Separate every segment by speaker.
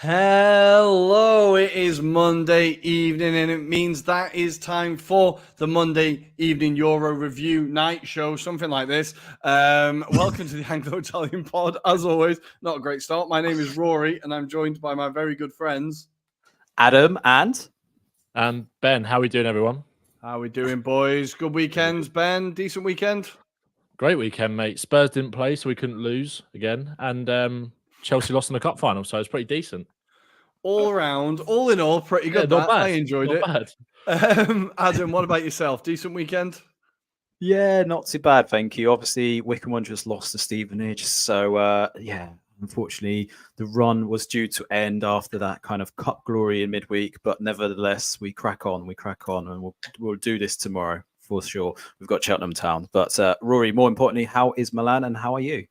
Speaker 1: Hello, it is Monday evening, and it means that is time for the Monday evening Euro review night show, something like this. Welcome to the Anglo-Italian pod. As always, not a great start. My name is Rory, and I'm joined by my very good friends
Speaker 2: Adam and
Speaker 3: Ben. How are we doing, everyone?
Speaker 1: How are we doing, boys? Good weekends, Ben? Decent weekend?
Speaker 3: Great weekend, mate. Spurs didn't play, so we couldn't lose again, and Chelsea lost in the cup final, so it's pretty decent.
Speaker 1: All around, all in all, pretty good.
Speaker 3: Not bad.
Speaker 1: I enjoyed it. Adam, what about yourself? Decent weekend?
Speaker 2: Yeah, not too bad, thank you. Obviously, Wycombe Wanderers lost to Stevenage, so unfortunately, the run was due to end after that kind of cup glory in midweek. But nevertheless, we crack on, and we'll do this tomorrow for sure. We've got Cheltenham Town, but Rory, more importantly, how is Milan and how are you?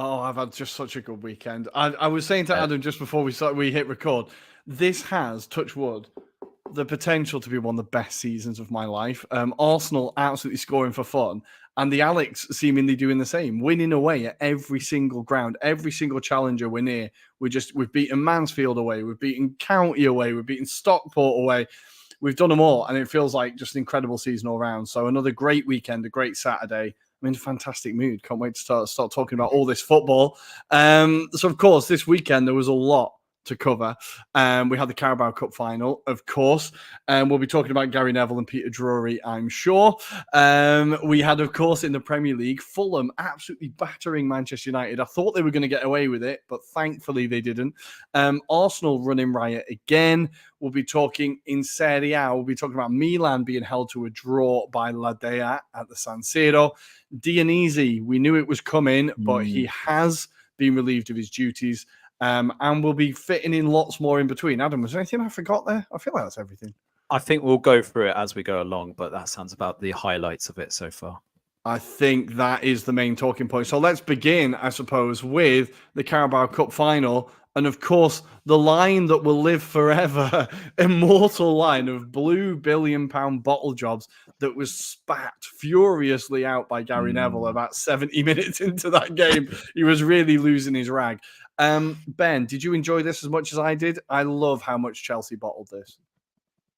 Speaker 1: Oh, I've had just such a good weekend. I was saying to Adam just before we hit record, this has, touch wood, the potential to be one of the best seasons of my life. Arsenal absolutely scoring for fun, and the Alex seemingly doing the same, winning away at every single ground, every single challenger we're near. We've beaten Mansfield away, we've beaten County away, we've beaten Stockport away. We've done them all, and it feels like just an incredible season all around. So another great weekend, a great Saturday. I'm in a fantastic mood. Can't wait to start talking about all this football. So, of course, this weekend there was a lot to cover. We had the Carabao Cup Final, of course. We'll be talking about Gary Neville and Peter Drury, I'm sure. We had, of course, in the Premier League, Fulham absolutely battering Manchester United. I thought they were going to get away with it, but thankfully they didn't. Arsenal running riot again. We'll be talking in Serie A. We'll be talking about Milan being held to a draw by Dea at the San Siro. Dionisi, we knew it was coming, but he has been relieved of his duties. And we'll be fitting in lots more in between. Adam, was there anything I forgot there? I feel like that's everything.
Speaker 2: I think we'll go through it as we go along, but that sounds about the highlights of it so far.
Speaker 1: I think that is the main talking point. So let's begin, I suppose, with the Carabao Cup Final. And of course, the line that will live forever, immortal line of blue £1 billion Bottlejobs that was spat furiously out by Gary Neville about 70 minutes into that game. He was really losing his rag. Ben, did you enjoy this as much as I did? I love how much Chelsea bottled this.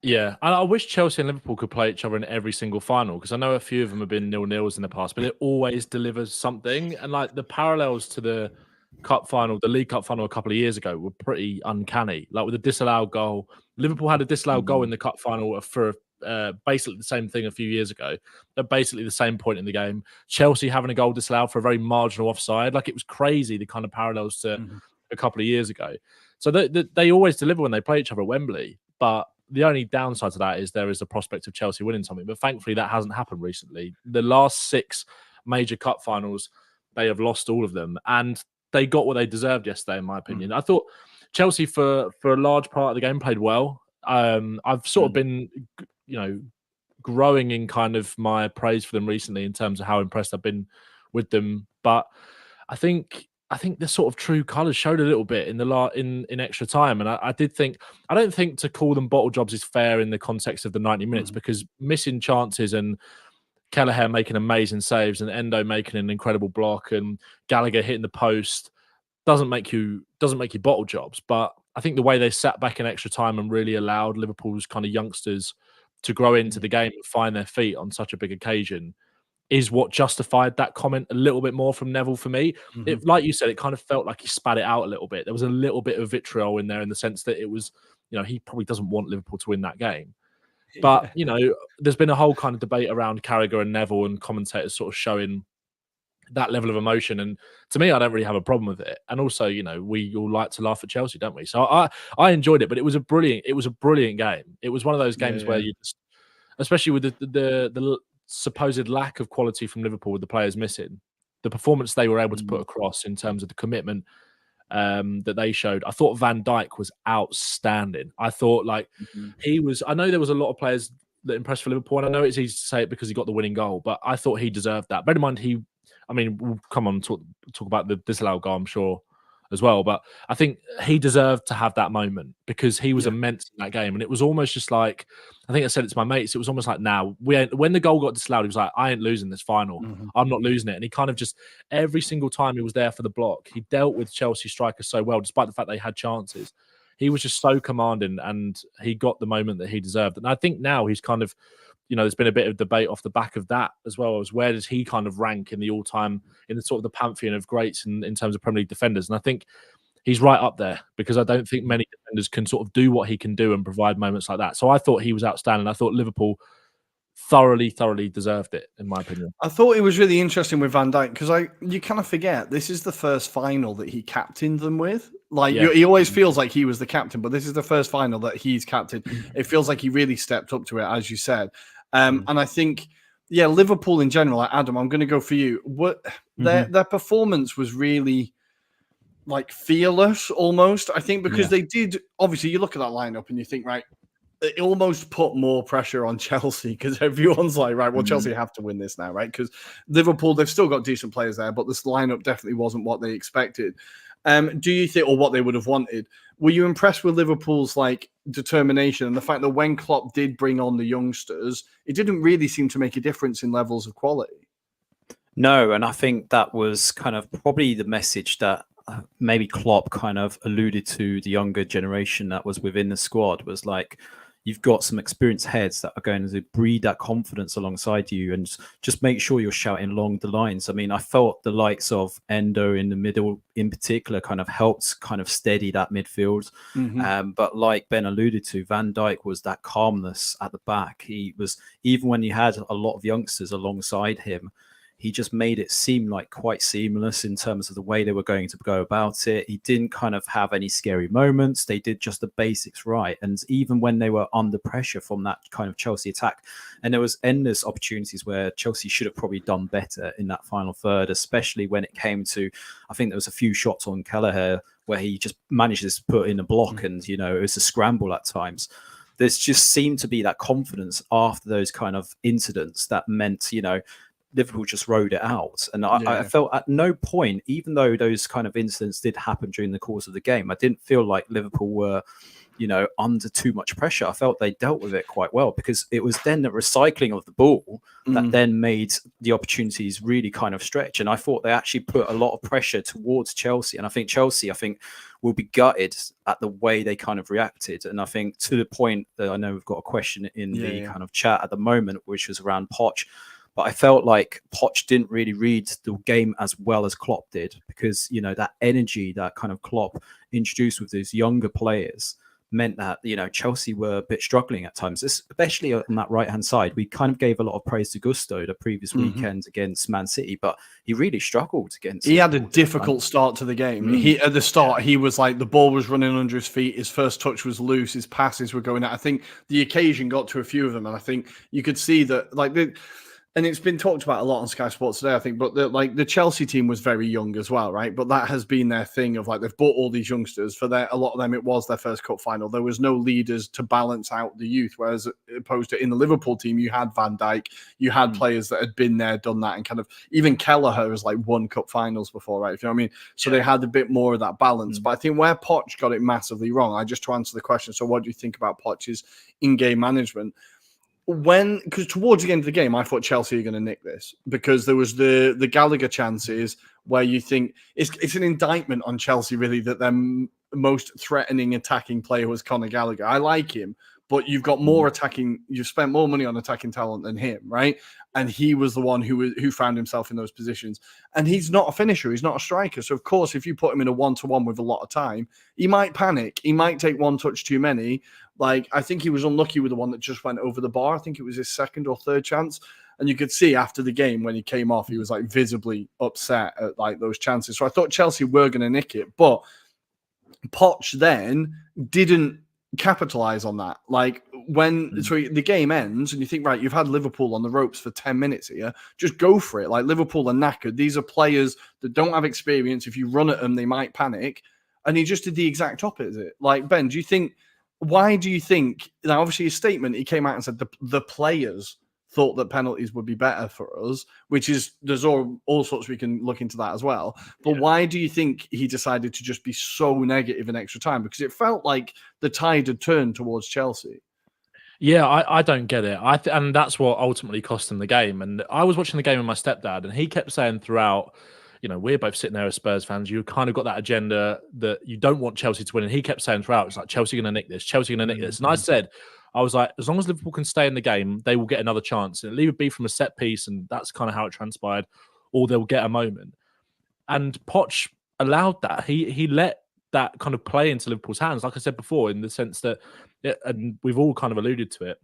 Speaker 3: Yeah, and I wish Chelsea and Liverpool could play each other in every single final, because I know a few of them have been 0-0s in the past, but it always delivers something. And like the parallels to the Cup Final, the League Cup Final a couple of years ago were pretty uncanny. Like with the disallowed goal, Liverpool had a disallowed goal in the Cup Final for basically the same thing a few years ago, at basically the same point in the game. Chelsea having a goal disallowed for a very marginal offside. Like it was crazy, the kind of parallels to a couple of years ago. So they always deliver when they play each other at Wembley. But the only downside to that is there is a prospect of Chelsea winning something. But thankfully, that hasn't happened recently. The last 6 major cup finals, they have lost all of them. And they got what they deserved yesterday, in my opinion. I thought Chelsea, for a large part of the game, played well. I've sort of been, growing in kind of my praise for them recently in terms of how impressed I've been with them. But I think the sort of true colours showed a little bit in in extra time. And I don't think to call them Bottlejobs is fair in the context of the 90 minutes, because missing chances and Kelleher making amazing saves and Endo making an incredible block and Gallagher hitting the post doesn't make you Bottlejobs. But I think the way they sat back in extra time and really allowed Liverpool's kind of youngsters to grow into the game and find their feet on such a big occasion is what justified that comment a little bit more from Neville for me. It, like you said, it kind of felt like he spat it out a little bit. There was a little bit of vitriol in there in the sense that it was, he probably doesn't want Liverpool to win that game. But, there's been a whole kind of debate around Carragher and Neville and commentators sort of showing that level of emotion. And to me, I don't really have a problem with it. And also, we all like to laugh at Chelsea, don't we? So I enjoyed it, but it was a brilliant game. It was one of those games where you just, especially with the supposed lack of quality from Liverpool with the players missing, the performance they were able to put across in terms of the commitment that they showed. I thought Van Dijk was outstanding. I thought he was, I know there was a lot of players that impressed for Liverpool, and I know it's easy to say it because he got the winning goal, but I thought he deserved that. Bear in mind, we'll come on and talk about the disallowed goal, I'm sure, as well. But I think he deserved to have that moment because he was immense in that game. And it was almost just like, I think I said it to my mates, it was almost like, now, when the goal got disallowed, he was like, I ain't losing this final. I'm not losing it. And he kind of just, every single time he was there for the block, he dealt with Chelsea strikers so well, despite the fact they had chances. he was just so commanding, and he got the moment that he deserved. And I think now he's kind of, there's been a bit of debate off the back of that as well, as where does he kind of rank in the all-time, in the sort of the pantheon of greats in terms of Premier League defenders. And I think he's right up there, because I don't think many defenders can sort of do what he can do and provide moments like that. So I thought he was outstanding. I thought Liverpool thoroughly deserved it, in my opinion.
Speaker 1: I thought it was really interesting with Van Dijk, because you kind of forget this is the first final that he captained them with. Like, he always feels like he was the captain, but this is the first final that he's captained. It feels like he really stepped up to it, as you said. And I think, Liverpool in general, Adam, I'm going to go for you. Their performance was really like fearless almost, I think, because they did, obviously you look at that lineup and you think, right, it almost put more pressure on Chelsea, because everyone's like, right, well, Chelsea have to win this now, right? Because Liverpool, they've still got decent players there, but this lineup definitely wasn't what they expected. Do you think, or what they would have wanted? Were you impressed with Liverpool's like determination and the fact that when Klopp did bring on the youngsters, it didn't really seem to make a difference in levels of quality?
Speaker 2: No, and I think that was kind of probably the message that maybe Klopp kind of alluded to the younger generation that was within the squad, was like, you've got some experienced heads that are going to breed that confidence alongside you, and just make sure you're shouting along the lines. I mean, I felt the likes of Endo in the middle in particular kind of helped kind of steady that midfield. But like Ben alluded to, Van Dijk was that calmness at the back. He was, even when you had a lot of youngsters alongside him, he just made it seem like quite seamless in terms of the way they were going to go about it. He didn't kind of have any scary moments. They did just the basics right. And even when they were under pressure from that kind of Chelsea attack, and there was endless opportunities where Chelsea should have probably done better in that final third, especially when it came to, I think there was a few shots on Kelleher where he just manages to put in a block, and, it was a scramble at times. There's just seemed to be that confidence after those kind of incidents that meant, Liverpool just rode it out. And I felt at no point, even though those kind of incidents did happen during the course of the game, I didn't feel like Liverpool were, under too much pressure. I felt they dealt with it quite well, because it was then the recycling of the ball that then made the opportunities really kind of stretch. And I thought they actually put a lot of pressure towards Chelsea. And I think Chelsea, will be gutted at the way they kind of reacted. And I think to the point that I know we've got a question in the kind of chat at the moment, which was around Poch. But I felt like Poch didn't really read the game as well as Klopp did, because, that energy that kind of Klopp introduced with those younger players meant that, Chelsea were a bit struggling at times, especially on that right-hand side. We kind of gave a lot of praise to Gusto the previous weekend against Man City, but he really struggled against.
Speaker 1: He had a difficult start to the game. At the start, he was like, the ball was running under his feet. His first touch was loose. His passes were going out. I think the occasion got to a few of them, and I think you could see that, like, and it's been talked about a lot on Sky Sports today, I think, but the Chelsea team was very young as well, right? But that has been their thing of, like, they've bought all these youngsters. For a lot of them, it was their first cup final. There was no leaders to balance out the youth, whereas opposed to in the Liverpool team, you had Van Dijk, you had players that had been there, done that, and kind of even Kelleher has like won cup finals before, right? If you know what I mean? So they had a bit more of that balance. But I think where Poch got it massively wrong, just to answer the question, so what do you think about Poch's in-game management? Because towards the end of the game, I thought Chelsea are going to nick this, because there was the Gallagher chances where you think it's an indictment on Chelsea, really, that their most threatening attacking player was Conor Gallagher. I like him, but you've got more you've spent more money on attacking talent than him, right? And he was the one who found himself in those positions. And he's not a finisher. He's not a striker. So, of course, if you put him in a one-to-one with a lot of time, he might panic. He might take one touch too many. Like, I think he was unlucky with the one that just went over the bar. I think it was his second or third chance. And you could see after the game when he came off, he was like visibly upset at like those chances. So I thought Chelsea were going to nick it. But Poch then didn't capitalize on that. Like, when so the game ends and you think, right, you've had Liverpool on the ropes for 10 minutes here, just go for it. Like, Liverpool are knackered. These are players that don't have experience. If you run at them, they might panic. And he just did the exact opposite. Like, Ben, why do you think, now obviously his statement, he came out and said the players thought that penalties would be better for us, which is, there's all sorts, we can look into that as well. But why do you think he decided to just be so negative in extra time? Because it felt like the tide had turned towards Chelsea.
Speaker 3: Yeah, I don't get it. And that's what ultimately cost him the game. And I was watching the game with my stepdad, and he kept saying throughout, we're both sitting there as Spurs fans. You kind of got that agenda that you don't want Chelsea to win. And he kept saying throughout, it's like, Chelsea going to nick this, Chelsea going to nick this. And I was like, as long as Liverpool can stay in the game, they will get another chance. It'll either be from a set piece, and that's kind of how it transpired, or they'll get a moment. And Poch allowed that. He let that kind of play into Liverpool's hands, like I said before, in the sense that, and we've all kind of alluded to it,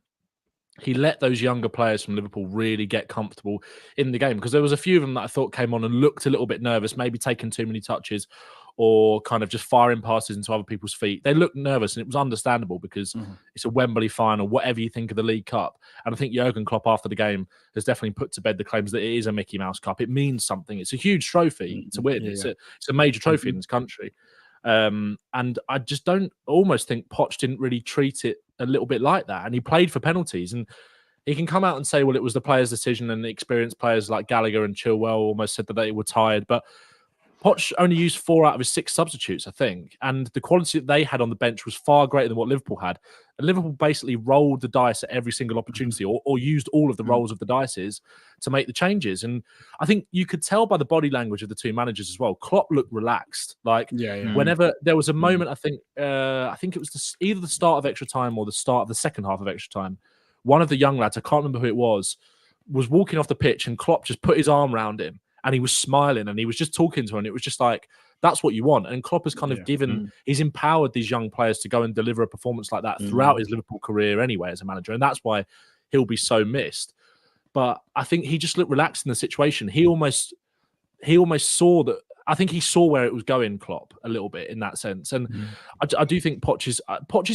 Speaker 3: he let those younger players from Liverpool really get comfortable in the game, because there was a few of them that I thought came on and looked a little bit nervous, maybe taking too many touches or kind of just firing passes into other people's feet. They looked nervous, and it was understandable because it's a Wembley final, whatever you think of the League Cup. And I think Jurgen Klopp after the game has definitely put to bed the claims that it is a Mickey Mouse Cup. It means something. It's a huge trophy to win. It's a major trophy in this country. And I just don't almost think Poch didn't really treat it a little bit like that. And he played for penalties, and he can come out and say, well, it was the players' decision, and the experienced players like Gallagher and Chilwell almost said that they were tired. But Poch only used 4 out of his 6 substitutes, I think. And the quality that they had on the bench was far greater than what Liverpool had. And Liverpool basically rolled the dice at every single opportunity, or used all of the rolls of the dices to make the changes. And I think you could tell by the body language of the two managers as well. Klopp looked relaxed. Like whenever there was a moment, I think it was either the start of extra time or the start of the second half of extra time. One of the young lads, I can't remember who it was walking off the pitch, and Klopp just put his arm around him. And he was smiling, and he was just talking to him. And it was just like, that's what you want. And Klopp has kind of he's empowered these young players to go and deliver a performance like that throughout his Liverpool career anyway as a manager. And that's why he'll be so missed. But I think he just looked relaxed in the situation. He almost saw that. I think he saw where it was going, Klopp, a little bit in that sense. And I do think Poch's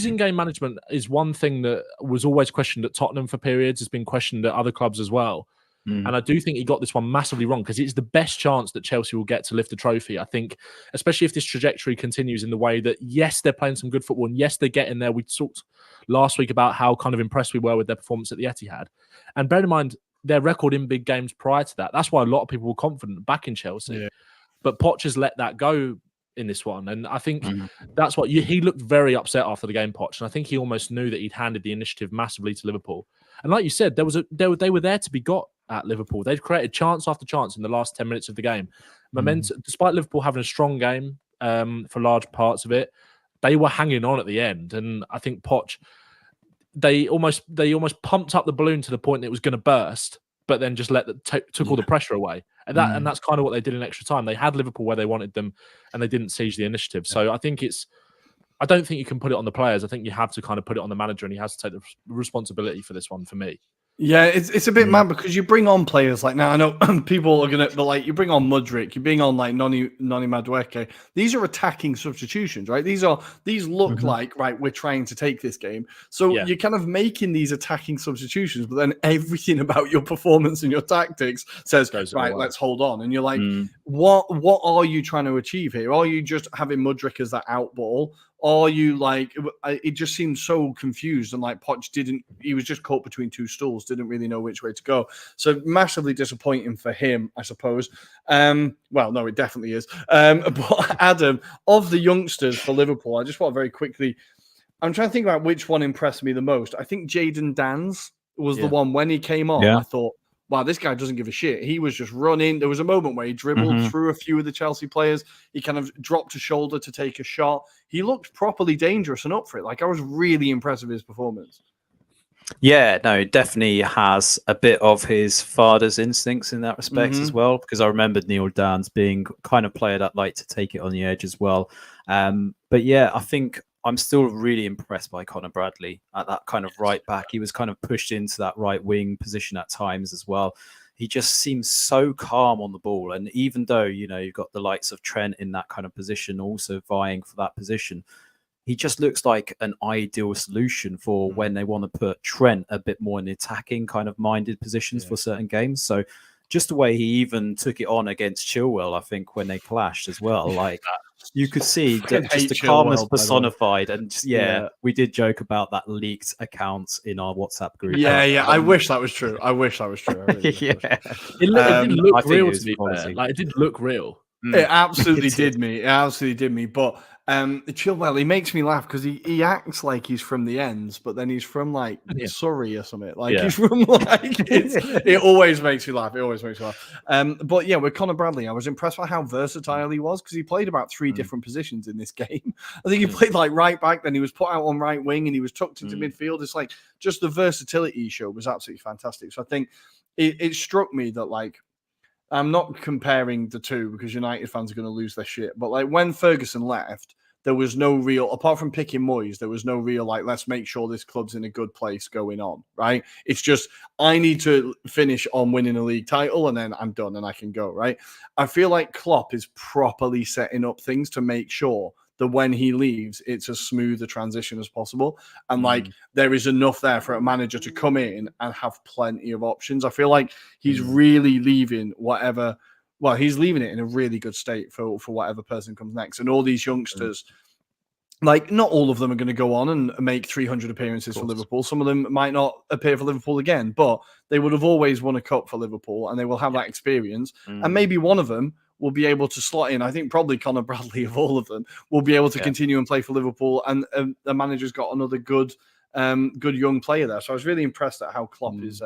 Speaker 3: in-game management is one thing that was always questioned at Tottenham for periods. It's been questioned at other clubs as well. And I do think he got this one massively wrong, because it's the best chance that Chelsea will get to lift the trophy. I think, especially if this trajectory continues in the way that, yes, they're playing some good football, and yes, they're getting there. We talked last week about how kind of impressed we were with their performance at the Etihad. And bear in mind, their record in big games prior to that. That's why a lot of people were confident back in Chelsea. Yeah. But Poch has let that go in this one. And I think that's what he looked very upset after the game, Poch. And I think he almost knew that he'd handed the initiative massively to Liverpool. And like you said, they were there to be got at Liverpool. They'd created chance after chance in the last 10 minutes of the game. Momentum, despite Liverpool having a strong game for large parts of it, they were hanging on at the end. And I think Poch, they almost pumped up the balloon to the point that it was going to burst, but then just took all the pressure away. And that's kind of what they did in extra time. They had Liverpool where they wanted them, and they didn't seize the initiative. So I think I don't think you can put it on the players. I think you have to kind of put it on the manager, and he has to take the responsibility for this one for me.
Speaker 1: Yeah, it's a bit mad, because you bring on players like, now I know people are gonna, but like, you bring on Mudryk, you bring on like Noni Madueke. These are attacking substitutions, right? These look like, right, we're trying to take this game. So you're kind of making these attacking substitutions, but then everything about your performance and your tactics says, right, let's hold on. And you're like, what are you trying to achieve here? Are you just having Mudryk as that out ball? Or you like, it just seems so confused, and like Poch he was just caught between two stools, didn't really know which way to go. So massively disappointing for him, I suppose. Well, no, it definitely is. But Adam, of the youngsters for Liverpool, I just want to very quickly, I'm trying to think about which one impressed me the most. I think Jadon Danns was the one when he came on. I thought, wow, this guy doesn't give a shit. He was just running. There was a moment where he dribbled through a few of the Chelsea players. He kind of dropped a shoulder to take a shot. He looked properly dangerous and up for it. Like, I was really impressed with his performance.
Speaker 2: Yeah, no, definitely has a bit of his father's instincts in that respect as well, because I remember Neil Danns being kind of player that liked to take it on the edge as well. But yeah, I think I'm still really impressed by Conor Bradley at that kind of right back. He was kind of pushed into that right wing position at times as well. He just seems so calm on the ball. And even though, you've got the likes of Trent in that kind of position, also vying for that position, he just looks like an ideal solution for when they want to put Trent a bit more in attacking kind of minded positions for certain games. So just the way he even took it on against Chilwell, I think, when they clashed as well, like you could see that just the calmness personified. And we did joke about that leaked accounts in our WhatsApp group.
Speaker 1: I wish that was true. Really
Speaker 3: it didn't look real, to be fair. Like, it did look real.
Speaker 1: It absolutely did me. But Chilwell, he makes me laugh because he acts like he's from the ends, but then he's from like Surrey or something. Like he's from like it always makes me laugh. It always makes me laugh. But yeah, with Conor Bradley, I was impressed by how versatile he was because he played about 3 different positions in this game. I think he played like right back, then he was put out on right wing, and he was tucked into midfield. It's like just the versatility he showed was absolutely fantastic. So I think it struck me that like. I'm not comparing the two because United fans are going to lose their shit. But like when Ferguson left, there was no real, apart from picking Moyes, there was no real like, let's make sure this club's in a good place going on, right? It's just, I need to finish on winning a league title and then I'm done and I can go, right? I feel like Klopp is properly setting up things to make sure that when he leaves, it's as smooth a transition as possible. And like there is enough there for a manager to come in and have plenty of options. I feel like he's really leaving whatever, well, he's leaving it in a really good state for whatever person comes next. And all these youngsters, like not all of them are going to go on and make 300 appearances for Liverpool. Some of them might not appear for Liverpool again, but they would have always won a cup for Liverpool and they will have that experience. And maybe one of them will be able to slot in. I think probably Conor Bradley of all of them will be able to continue and play for Liverpool. And the manager's got another good young player there. So I was really impressed at how Klopp is,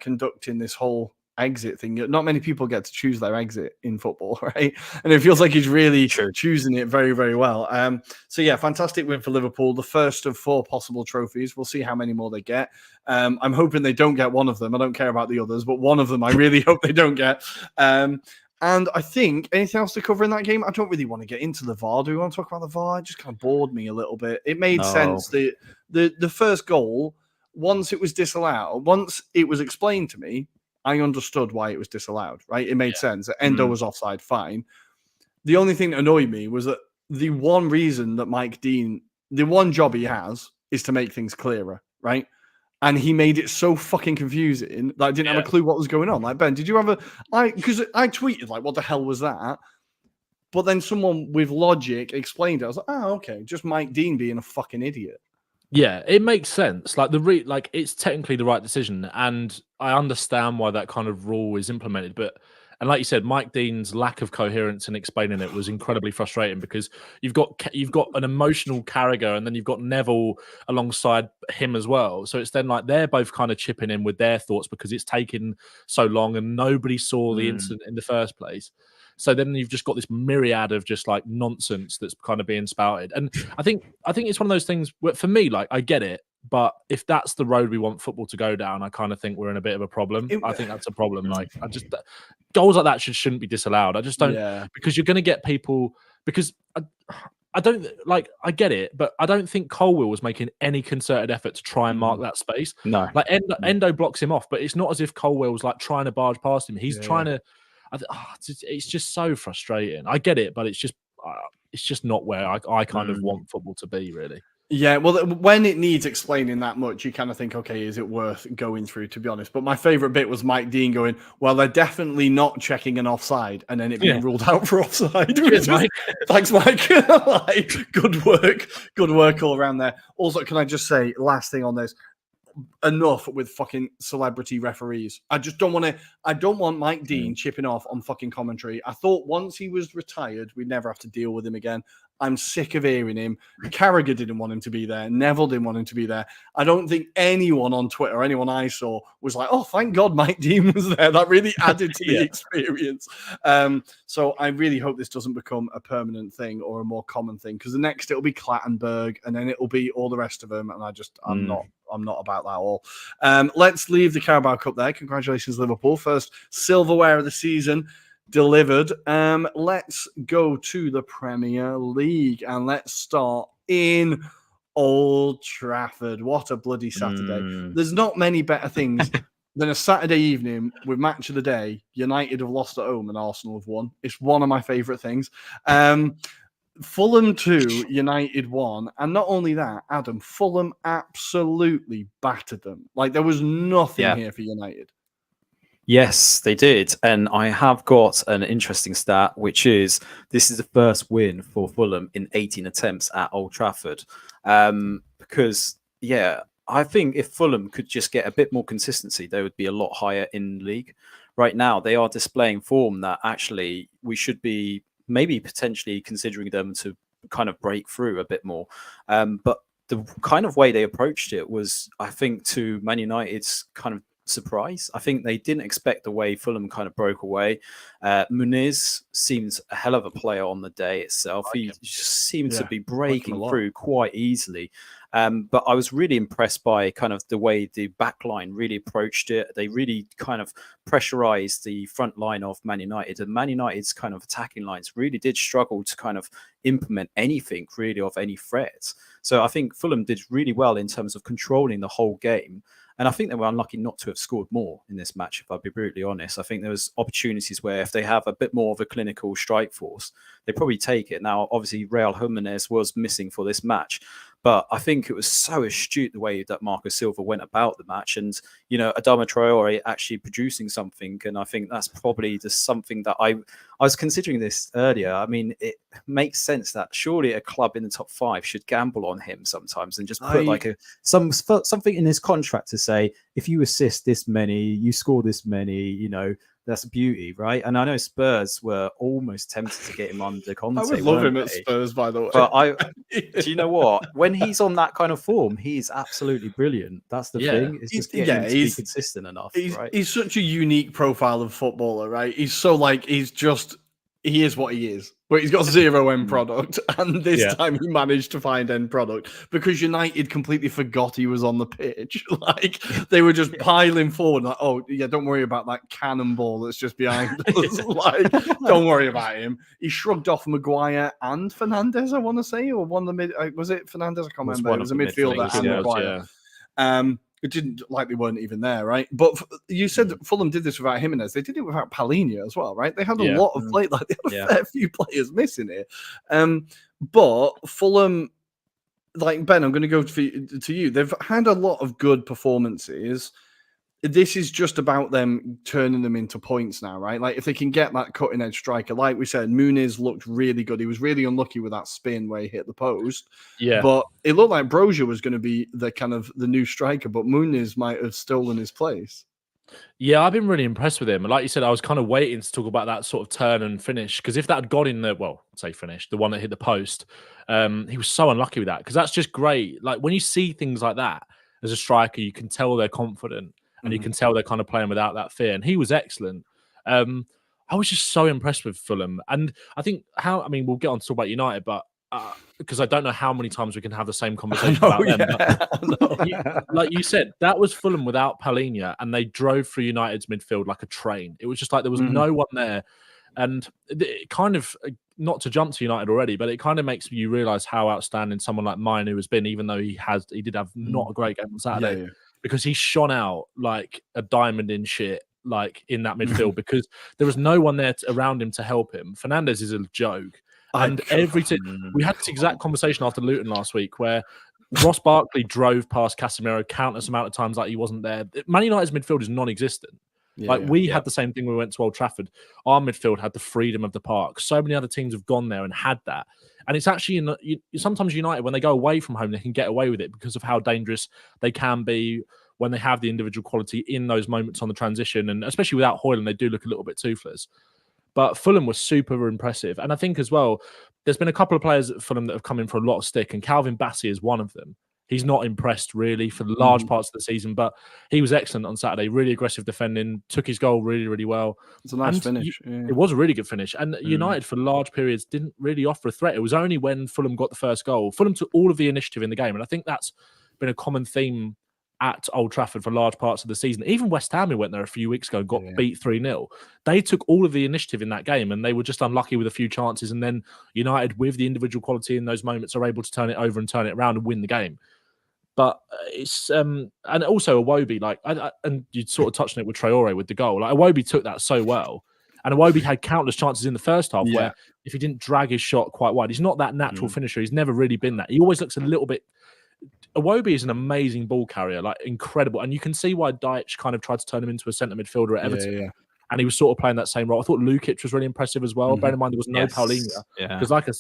Speaker 1: conducting this whole exit thing. Not many people get to choose their exit in football, right? And it feels like he's really choosing it very, very well. So yeah, fantastic win for Liverpool. The first of 4 possible trophies. We'll see how many more they get. I'm hoping they don't get one of them. I don't care about the others, but one of them I really hope they don't get. And I think anything else to cover in that game? I don't really want to get into the VAR. Do we want to talk about the VAR? It just kind of bored me a little bit. It made sense. The first goal, once it was disallowed, once it was explained to me, I understood why it was disallowed, right? It made sense. Endo was offside, fine. The only thing that annoyed me was that the one reason that Mike Dean, the one job he has is to make things clearer, right? And he made it so fucking confusing that I didn't have a clue what was going on. Like, Ben, did you have because I tweeted, like, what the hell was that? But then someone with logic explained it. I was like, oh, okay, just Mike Dean being a fucking idiot.
Speaker 3: Yeah, it makes sense. Like it's technically the right decision, and I understand why that kind of rule is implemented. And like you said, Mike Dean's lack of coherence in explaining it was incredibly frustrating because you've got an emotional Carragher, and then you've got Neville alongside him as well. So it's then like they're both kind of chipping in with their thoughts because it's taken so long and nobody saw the incident in the first place. So then you've just got this myriad of just like nonsense that's kind of being spouted. And I think it's one of those things where, for me, like I get it, but if that's the road we want football to go down, I kind of think we're in a bit of a problem. I think that's a problem. Like goals like that shouldn't be disallowed. I just don't because you're going to get people because I don't like. I get it, but I don't think Colwill was making any concerted effort to try and mark that space.
Speaker 2: No,
Speaker 3: like Endo blocks him off, but it's not as if Colwill was like trying to barge past him. He's trying to. It's just so frustrating. I get it, but it's just not where I kind of want football to be, really.
Speaker 1: Yeah, well, when it needs explaining that much, you kind of think, okay, is it worth going through, to be honest? But my favourite bit was Mike Dean going, well, they're definitely not checking an offside, and then it being ruled out for offside.
Speaker 3: Cheers, Mike.
Speaker 1: Thanks, Mike. Like, good work all around there. Also, can I just say, last thing on this, enough with fucking celebrity referees. I don't want Mike Dean chipping off on fucking commentary. I thought once he was retired, we'd never have to deal with him again. I'm sick of hearing him. Carragher didn't want him to be there. Neville didn't want him to be there. I don't think anyone on Twitter, or anyone I saw, was like, oh, thank God Mike Dean was there. That really added to the experience. So I really hope this doesn't become a permanent thing or a more common thing, because the next it'll be Clattenburg and then it'll be all the rest of them. And I'm not about that at all. Let's leave the Carabao Cup there. Congratulations, Liverpool. First silverware of the season delivered. Let's go to the Premier League and let's start in Old Trafford. What a bloody Saturday. There's not many better things than a Saturday evening with match of the day. United have lost at home and Arsenal have won. It's one of my favourite things. Fulham 2, United 1. And not only that, Adam, Fulham absolutely battered them. Like, there was nothing here for United.
Speaker 2: Yes, they did. And I have got an interesting stat, which is this is the first win for Fulham in 18 attempts at Old Trafford. Because, I think if Fulham could just get a bit more consistency, they would be a lot higher in the league. Right now, they are displaying form that actually we should be maybe potentially considering them to kind of break through a bit more. But the kind of way they approached it was, I think, to Man United's kind of surprise. I think they didn't expect the way Fulham kind of broke away. Muniz seems a hell of a player on the day itself. He just seemed to be breaking through quite easily. But I was really impressed by kind of the way the back line really approached it. They really kind of pressurized the front line of Man United, and Man United's kind of attacking lines really did struggle to kind of implement anything really of any threat. So I think Fulham did really well in terms of controlling the whole game. And I think they were unlucky not to have scored more in this match, if I'll be brutally honest. I think there was opportunities where if they have a bit more of a clinical strike force, they probably take it. Now, obviously, Raul Jimenez was missing for this match, but I think it was so astute the way that Marco Silva went about the match, and Adama Traore actually producing something. And I think that's probably just something that I was considering this earlier. I mean, it makes sense that surely a club in the top 5 should gamble on him sometimes and just put something in his contract to say, if you assist this many, you score this many, that's beauty, right? And I know Spurs were almost tempted to get him under Conte.
Speaker 1: I would love him at Spurs, by the way.
Speaker 2: But do you know what? When he's on that kind of form, he's absolutely brilliant. That's the thing. It's just getting him to be consistent enough, right?
Speaker 1: He's such a unique profile of footballer, right? He's so he is what he is, but he's got zero end product. And this time he managed to find end product because United completely forgot he was on the pitch. Like they were just piling forward. Like, oh yeah, don't worry about that cannonball that's just behind us. Like, don't worry about him. He shrugged off Maguire and Fernandes, I want to say, or one of the mid. Was it Fernandes? I can't remember. It was a midfielder and Maguire. It didn't like they weren't even there, right? But you said that Fulham did this without Jimenez. They did it without Palhinha as well, right? They had a lot of play, like they had a fair few players missing here. But Fulham, like Ben, I'm going to go to you. They've had a lot of good performances. This is just about them turning them into points now, right? Like if they can get that cutting edge striker, like we said, Muniz looked really good. He was really unlucky with that spin where he hit the post. Yeah. But it looked like Brozier was going to be the new striker, but Muniz might have stolen his place.
Speaker 3: Yeah, I've been really impressed with him. And like you said, I was kind of waiting to talk about that sort of turn and finish, because if that had got in the, the one that hit the post, he was so unlucky with that, because that's just great. Like when you see things like that as a striker, you can tell they're confident. And you can tell they're kind of playing without that fear. And he was excellent. I was just so impressed with Fulham. And I think we'll get on to talk about United, but because I don't know how many times we can have the same conversation about them. But like you said, that was Fulham without Palhinha, and they drove through United's midfield like a train. It was just like there was no one there. And it kind of, not to jump to United already, but it kind of makes you realise how outstanding someone like Mainu has been, even though he did have not a great game on Saturday. Yeah. Because he shone out like a diamond in shit, like in that midfield, because there was no one there around him to help him. Fernandes is a joke. And we had this exact conversation after Luton last week where Ross Barkley drove past Casemiro countless amount of times like he wasn't there. Man United's midfield is non-existent. We had the same thing when we went to Old Trafford. Our midfield had the freedom of the park. So many other teams have gone there and had that. And it's actually sometimes United, when they go away from home, they can get away with it because of how dangerous they can be when they have the individual quality in those moments on the transition. And especially without Højlund, they do look a little bit toothless. But Fulham was super impressive. And I think as well, there's been a couple of players at Fulham that have come in for a lot of stick, and Calvin Bassey is one of them. He's not impressed really for the large parts of the season, but he was excellent on Saturday. Really aggressive defending, took his goal really, really well.
Speaker 1: It's a nice finish.
Speaker 3: It was a really good finish. And United for large periods didn't really offer a threat. It was only when Fulham got the first goal. Fulham took all of the initiative in the game. And I think that's been a common theme at Old Trafford for large parts of the season. Even West Ham, who went there a few weeks ago, got beat 3-0. They took all of the initiative in that game, and they were just unlucky with a few chances. And then United, with the individual quality in those moments, are able to turn it over and turn it around and win the game. But it's and also Iwobi, and you sort of touched on it with Traore with the goal. Like Iwobi took that so well, and Iwobi had countless chances in the first half where if he didn't drag his shot quite wide, he's not that natural finisher. He's never really been that. He always looks a little bit. Iwobi is an amazing ball carrier, like incredible, and you can see why Dyche kind of tried to turn him into a centre midfielder at Everton. And he was sort of playing that same role. I thought Lukic was really impressive as well. Bear in mind there was no Paulinho, because like I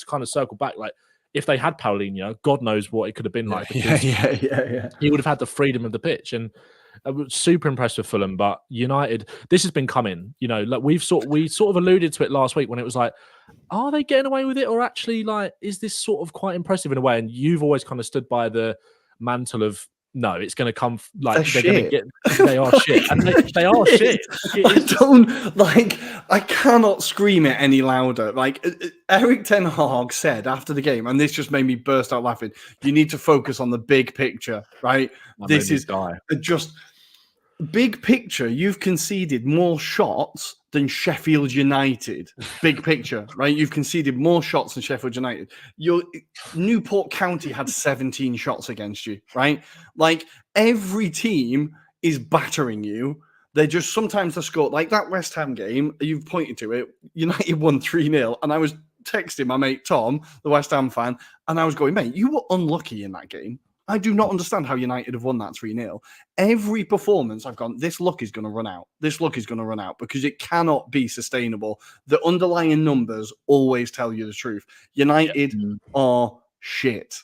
Speaker 3: kind of circle back, like. If they had Paulinho, God knows what it could have been like. He would have had the freedom of the pitch. And I was super impressed with Fulham, but United, this has been coming. Like we sort of alluded to it last week when it was like, are they getting away with it, or actually, like, is this sort of quite impressive in a way? And you've always kind of stood by the mantle of no, it's going to come like they're going to get. They are shit, and they are shit.
Speaker 1: I cannot scream it any louder. Like Eric Ten Hag said after the game, and this just made me burst out laughing. You need to focus on the big picture, right? This is just big picture. You've conceded more shots than Sheffield United. Big picture, right? You've conceded more shots than Sheffield United. Your Newport County had 17 shots against you, right? Like every team is battering you. They just sometimes they score like that West Ham game. You've pointed to it. United won 3-0, and I was texting my mate Tom, the West Ham fan, and I was going, mate, you were unlucky in that game. I do not understand how United have won that 3-0. Every performance I've gone, this luck is going to run out. This luck is going to run out because it cannot be sustainable. The underlying numbers always tell you the truth. United are shit.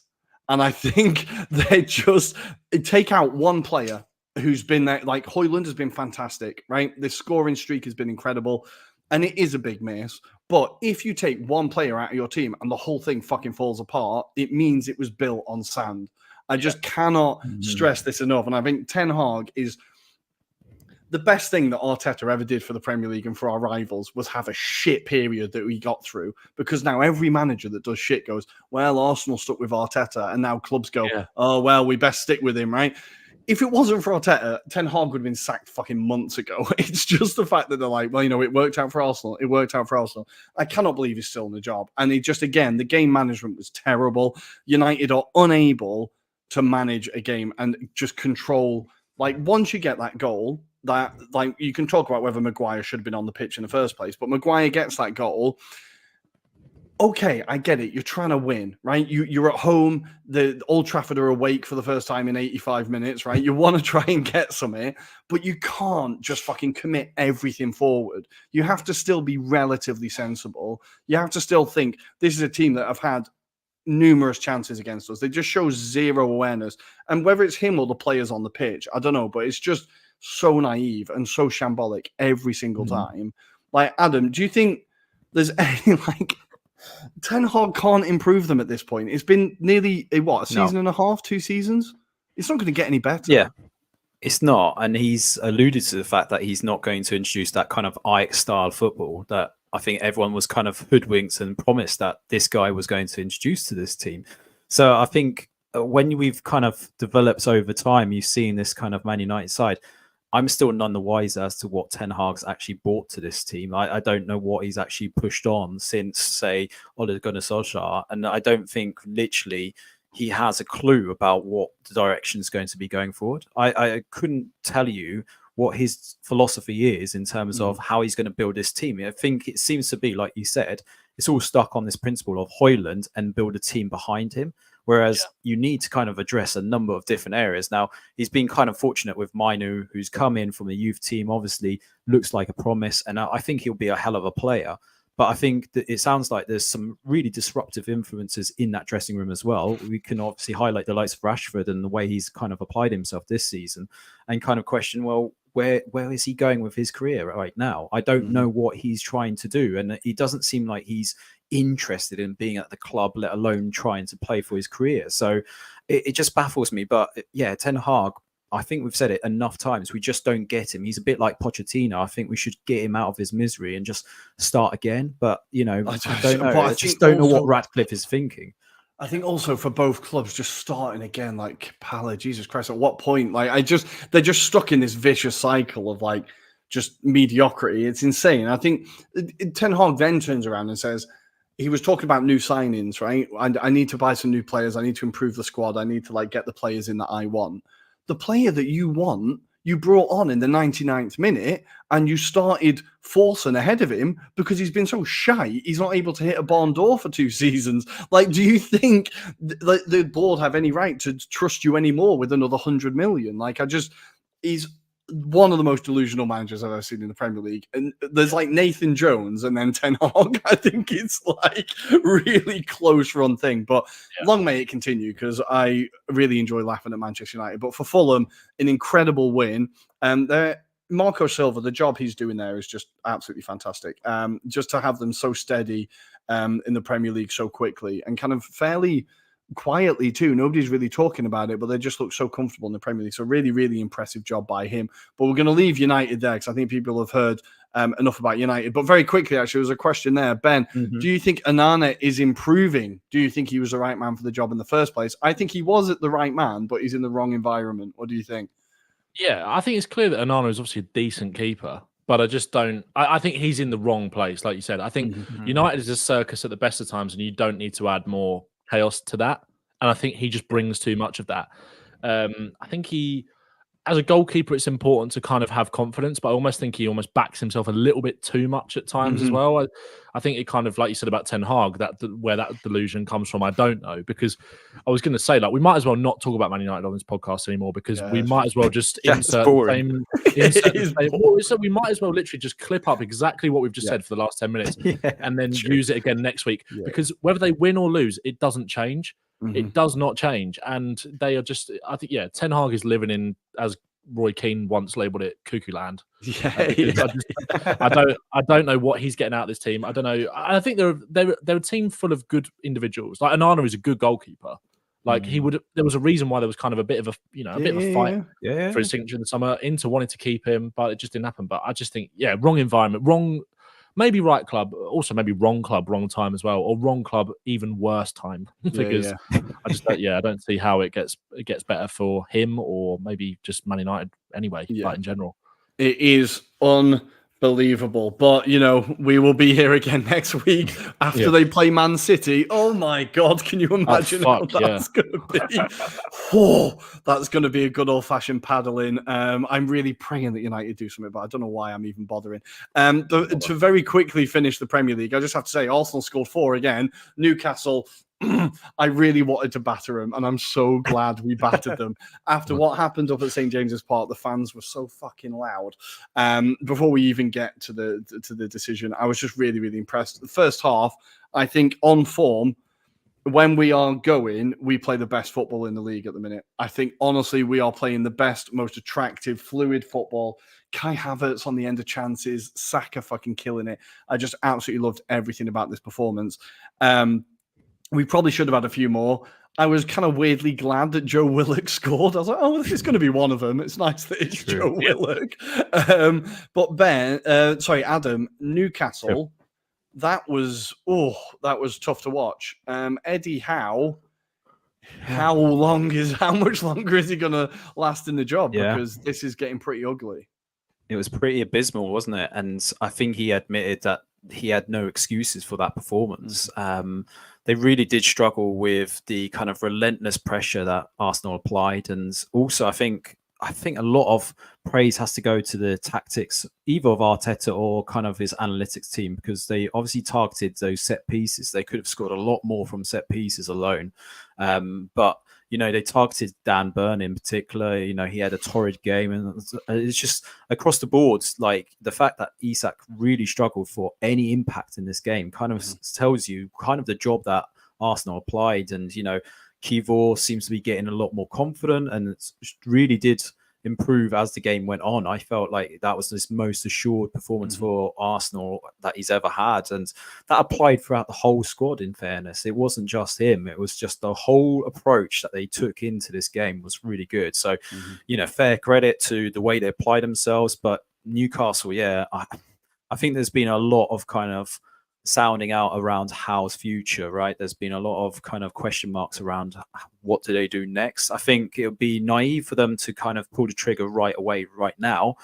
Speaker 1: And I think they just take out one player who's been there. Like Højlund has been fantastic, right? The scoring streak has been incredible. And it is a big miss. But if you take one player out of your team and the whole thing fucking falls apart, it means it was built on sand. I just cannot stress this enough. And I think Ten Hag is the best thing that Arteta ever did for the Premier League and for our rivals was have a shit period that we got through. Because now every manager that does shit goes, well, Arsenal stuck with Arteta. And now clubs go, oh, well, we best stick with him, right? If it wasn't for Arteta, Ten Hag would have been sacked fucking months ago. It's just the fact that they're like, well, it worked out for Arsenal. It worked out for Arsenal. I cannot believe he's still in the job. And it just, again, the game management was terrible. United are unable to manage a game and just control. Like once you get that goal, that like you can talk about whether Maguire should have been on the pitch in the first place, but Maguire gets that goal. Okay, I get it. You're trying to win, right? You're at home. The Old Trafford are awake for the first time in 85 minutes, right? You want to try and get something, but you can't just fucking commit everything forward. You have to still be relatively sensible. You have to still think this is a team that have had numerous chances against us. They just show zero awareness. And whether it's him or the players on the pitch, I don't know, but it's just so naive and so shambolic every single time. Like, Adam, do you think there's any, like, Ten Hag can't improve them at this point? It's been nearly, a season and a half, 2 seasons? It's not going to get any better.
Speaker 2: Yeah, it's not. And he's alluded to the fact that he's not going to introduce that kind of Ajax-style football that I think everyone was kind of hoodwinked and promised that this guy was going to introduce to this team. So I think when we've kind of developed over time, you've seen this kind of Man United side. I'm still none the wiser as to what Ten Hag's actually brought to this team. I don't know what he's actually pushed on since, say, Ole Gunnar Solskjaer. And I don't think literally he has a clue about what the direction is going to be going forward. I couldn't tell you what his philosophy is in terms of how he's going to build this team. I think it seems to be, like you said, it's all stuck on this principle of Højlund and build a team behind him. Whereas you need to kind of address a number of different areas. Now, he's been kind of fortunate with Mainu, who's come in from the youth team, obviously looks like a promise. And I think he'll be a hell of a player. But I think that it sounds like there's some really disruptive influences in that dressing room as well. We can obviously highlight the likes of Rashford and the way he's kind of applied himself this season and kind of question, well, where is he going with his career right now? I don't know what he's trying to do. And he doesn't seem like he's interested in being at the club, let alone trying to play for his career. So it just baffles me. But yeah, Ten Hag, I think we've said it enough times. We just don't get him. He's a bit like Pochettino. I think we should get him out of his misery and just start again. But, I don't know. I just don't know what Ratcliffe is thinking.
Speaker 1: I think also for both clubs, just starting again, like Pala, Jesus Christ, at what point? Like, they're just stuck in this vicious cycle of like just mediocrity. It's insane. I think Ten Hag then turns around and says, he was talking about new signings, right? I need to buy some new players. I need to improve the squad. I need to like get the players in that I want. The player that you want, you brought on in the 99th minute and you started forcing ahead of him because he's been so shy. He's not able to hit a barn door for 2 seasons. Like, do you think the board have any right to trust you anymore with another 100 million? Like, he's one of the most delusional managers I've ever seen in the Premier League. And there's like Nathan Jones and then Ten Hag. I think it's like really close run thing. But long may it continue, because I really enjoy laughing at Manchester United. But for Fulham, an incredible win. Marco Silva, the job he's doing there is just absolutely fantastic. Just to have them so steady in the Premier League so quickly and kind of fairly quietly too. Nobody's really talking about it, but they just look so comfortable in the Premier League. So really, really impressive job by him. But we're going to leave United there, because I think people have heard enough about United. But very quickly, actually, there was a question there. Ben, do you think Onana is improving? Do you think he was the right man for the job in the first place? I think he was the right man, but he's in the wrong environment. What do you think?
Speaker 3: Yeah, I think it's clear that Onana is obviously a decent keeper, but I just don't. I think he's in the wrong place, like you said. I think United is a circus at the best of times, and you don't need to add more chaos to that. And I think he just brings too much of that. I think as a goalkeeper, it's important to kind of have confidence, but I almost think he almost backs himself a little bit too much at times as well. I think it kind of, like you said about Ten Hag, where that delusion comes from, I don't know. Because I was going to say, like, we might as well not talk about Man United on this podcast anymore, because we might as well just insert the same. So we might as well literally just clip up exactly what we've just said for the last 10 minutes and then use it again next week. Because whether they win or lose, it doesn't change. It does not change, and they are just. I think, Ten Hag is living in, as Roy Keane once labelled it, cuckoo land. I don't know what he's getting out of this team. I don't know. I think they're a team full of good individuals. Like Onana is a good goalkeeper. Like he would. There was a reason why there was kind of a bit of a fight for his signature in the summer. Inter wanted to keep him, but it just didn't happen. But I just think, wrong environment, wrong. Maybe right club, also maybe wrong club, wrong time as well, or wrong club, even worse time. Because I just I don't see how it gets better for him, or maybe just Man United anyway, like in general.
Speaker 1: It is unbelievable. But, we will be here again next week after they play Man City. Oh, my God. Can you imagine how that's going to be? That's going to be a good old-fashioned paddling. I'm really praying that United do something, but I don't know why I'm even bothering. To very quickly finish the Premier League, I just have to say Arsenal scored 4 again. Newcastle... I really wanted to batter them, and I'm so glad we battered them. After what happened up at St. James's Park, the fans were so fucking loud. Before we even get to the decision, I was just really, really impressed. The first half, I think, on form, when we are going, we play the best football in the league at the minute. I think, honestly, we are playing the best, most attractive, fluid football. Kai Havertz on the end of chances, Saka fucking killing it. I just absolutely loved everything about this performance. We probably should have had a few more. I was kind of weirdly glad that Joe Willock scored. I was like, oh, this is going to be one of them. It's nice that it's Joe Willock. But Adam, Newcastle, that was tough to watch. Eddie Howe, how much longer is he going to last in the job? Because this is getting pretty ugly.
Speaker 2: It was pretty abysmal, wasn't it? And I think he admitted that he had no excuses for that performance. They really did struggle with the kind of relentless pressure that Arsenal applied. And also, I think a lot of praise has to go to the tactics, either of Arteta or kind of his analytics team, because they obviously targeted those set pieces. They could have scored a lot more from set pieces alone. But they targeted Dan Burn in particular. He had a torrid game, and it's just across the board. Like the fact that Isak really struggled for any impact in this game kind of tells you kind of the job that Arsenal applied. And Kivor seems to be getting a lot more confident, and it really did improve as the game went on. I felt like that was his most assured performance for Arsenal that he's ever had, and that applied throughout the whole squad. In fairness, it wasn't just him, it was just the whole approach that they took into this game was really good. So fair credit to the way they applied themselves. But Newcastle, I think there's been a lot of kind of sounding out around Howe's future, right? There's been a lot of kind of question marks around what do they do next. I think it would be naive for them to kind of pull the trigger right away, right now,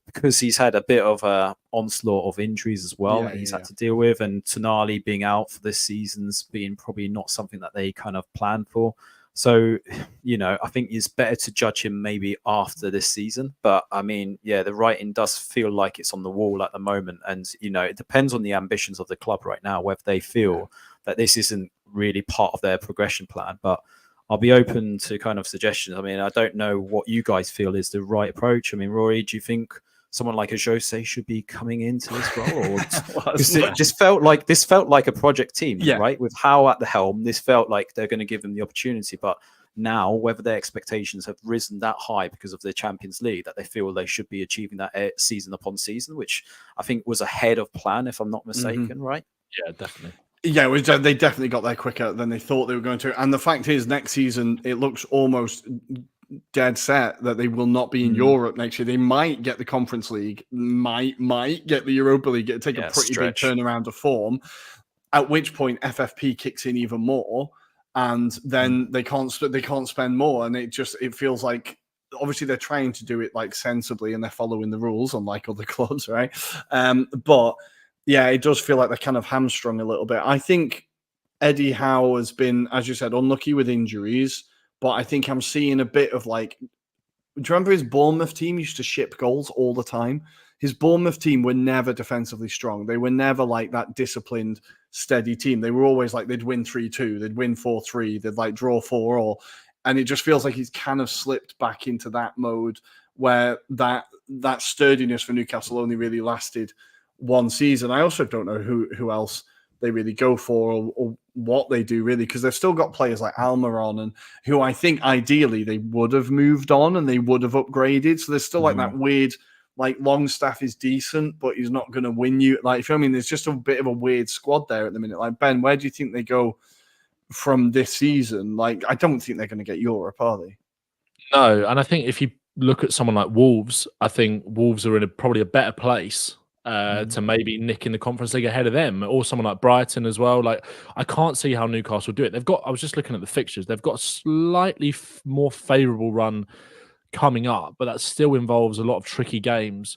Speaker 2: because he's had a bit of a onslaught of injuries as well that he's had to deal with, and Tonali being out for this season's being probably not something that they kind of planned for. So, I think it's better to judge him maybe after this season. But I mean, the writing does feel like it's on the wall at the moment. And, it depends on the ambitions of the club right now, whether they feel that this isn't really part of their progression plan. But I'll be open to kind of suggestions. I mean, I don't know what you guys feel is the right approach. I mean, Rory, do you think someone like a Jose should be coming into this role? Or it just felt like a project team, right? With Howe at the helm, this felt like they're going to give them the opportunity. But now, whether their expectations have risen that high because of the Champions League, that they feel they should be achieving that season upon season, which I think was ahead of plan, if I'm not mistaken, right?
Speaker 3: Yeah, definitely.
Speaker 1: Yeah, they definitely got there quicker than they thought they were going to. And the fact is, next season, it looks almost dead set that they will not be in Europe next year. They might get the Conference League, might get the Europa League. It'll take a pretty big turnaround of form, at which point FFP kicks in even more, and then they can't spend more. And it feels like, obviously they're trying to do it like sensibly and they're following the rules, unlike other clubs, right? But yeah, it does feel like they're kind of hamstrung a little bit. I think Eddie Howe has been, as you said, unlucky with injuries, but I think I'm seeing a bit of like, do you remember his Bournemouth team used to ship goals all the time? His Bournemouth team were never defensively strong. They were never like that disciplined, steady team. They were always like, they'd win 3-2, they'd win 4-3, they'd like draw 4-4. And it just feels like he's kind of slipped back into that mode where that sturdiness for Newcastle only really lasted one season. I also don't know who else they really go for or what they do really, because they've still got players like Almiron and who I think ideally they would have moved on and they would have upgraded. So there's still like that weird, like Longstaff is decent, but he's not going to win you. Like, if you know what I mean, there's just a bit of a weird squad there at the minute. Like, Ben, where do you think they go from this season? Like, I don't think they're going to get Europe, are they?
Speaker 3: No, and I think if you look at someone like Wolves, I think Wolves are in probably a better place to maybe nick in the Conference League ahead of them, or someone like Brighton as well. Like, I can't see how Newcastle do it. I was just looking at the fixtures. They've got a slightly more favourable run coming up, but that still involves a lot of tricky games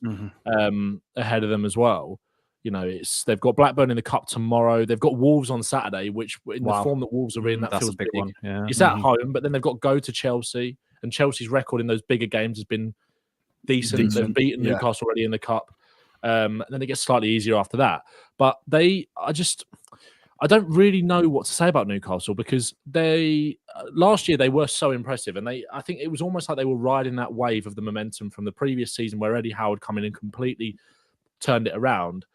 Speaker 3: ahead of them as well. You know, they've got Blackburn in the Cup tomorrow. They've got Wolves on Saturday, which in the form that Wolves are in, that's feels a big one. Yeah. It's at home, but then they've got to go to Chelsea, and Chelsea's record in those bigger games has been decent. They've beaten Newcastle already in the Cup. And then it gets slightly easier after that. But I don't really know what to say about Newcastle, because last year they were so impressive, and I think it was almost like they were riding that wave of the momentum from the previous season where Eddie Howe had come in and completely turned it around,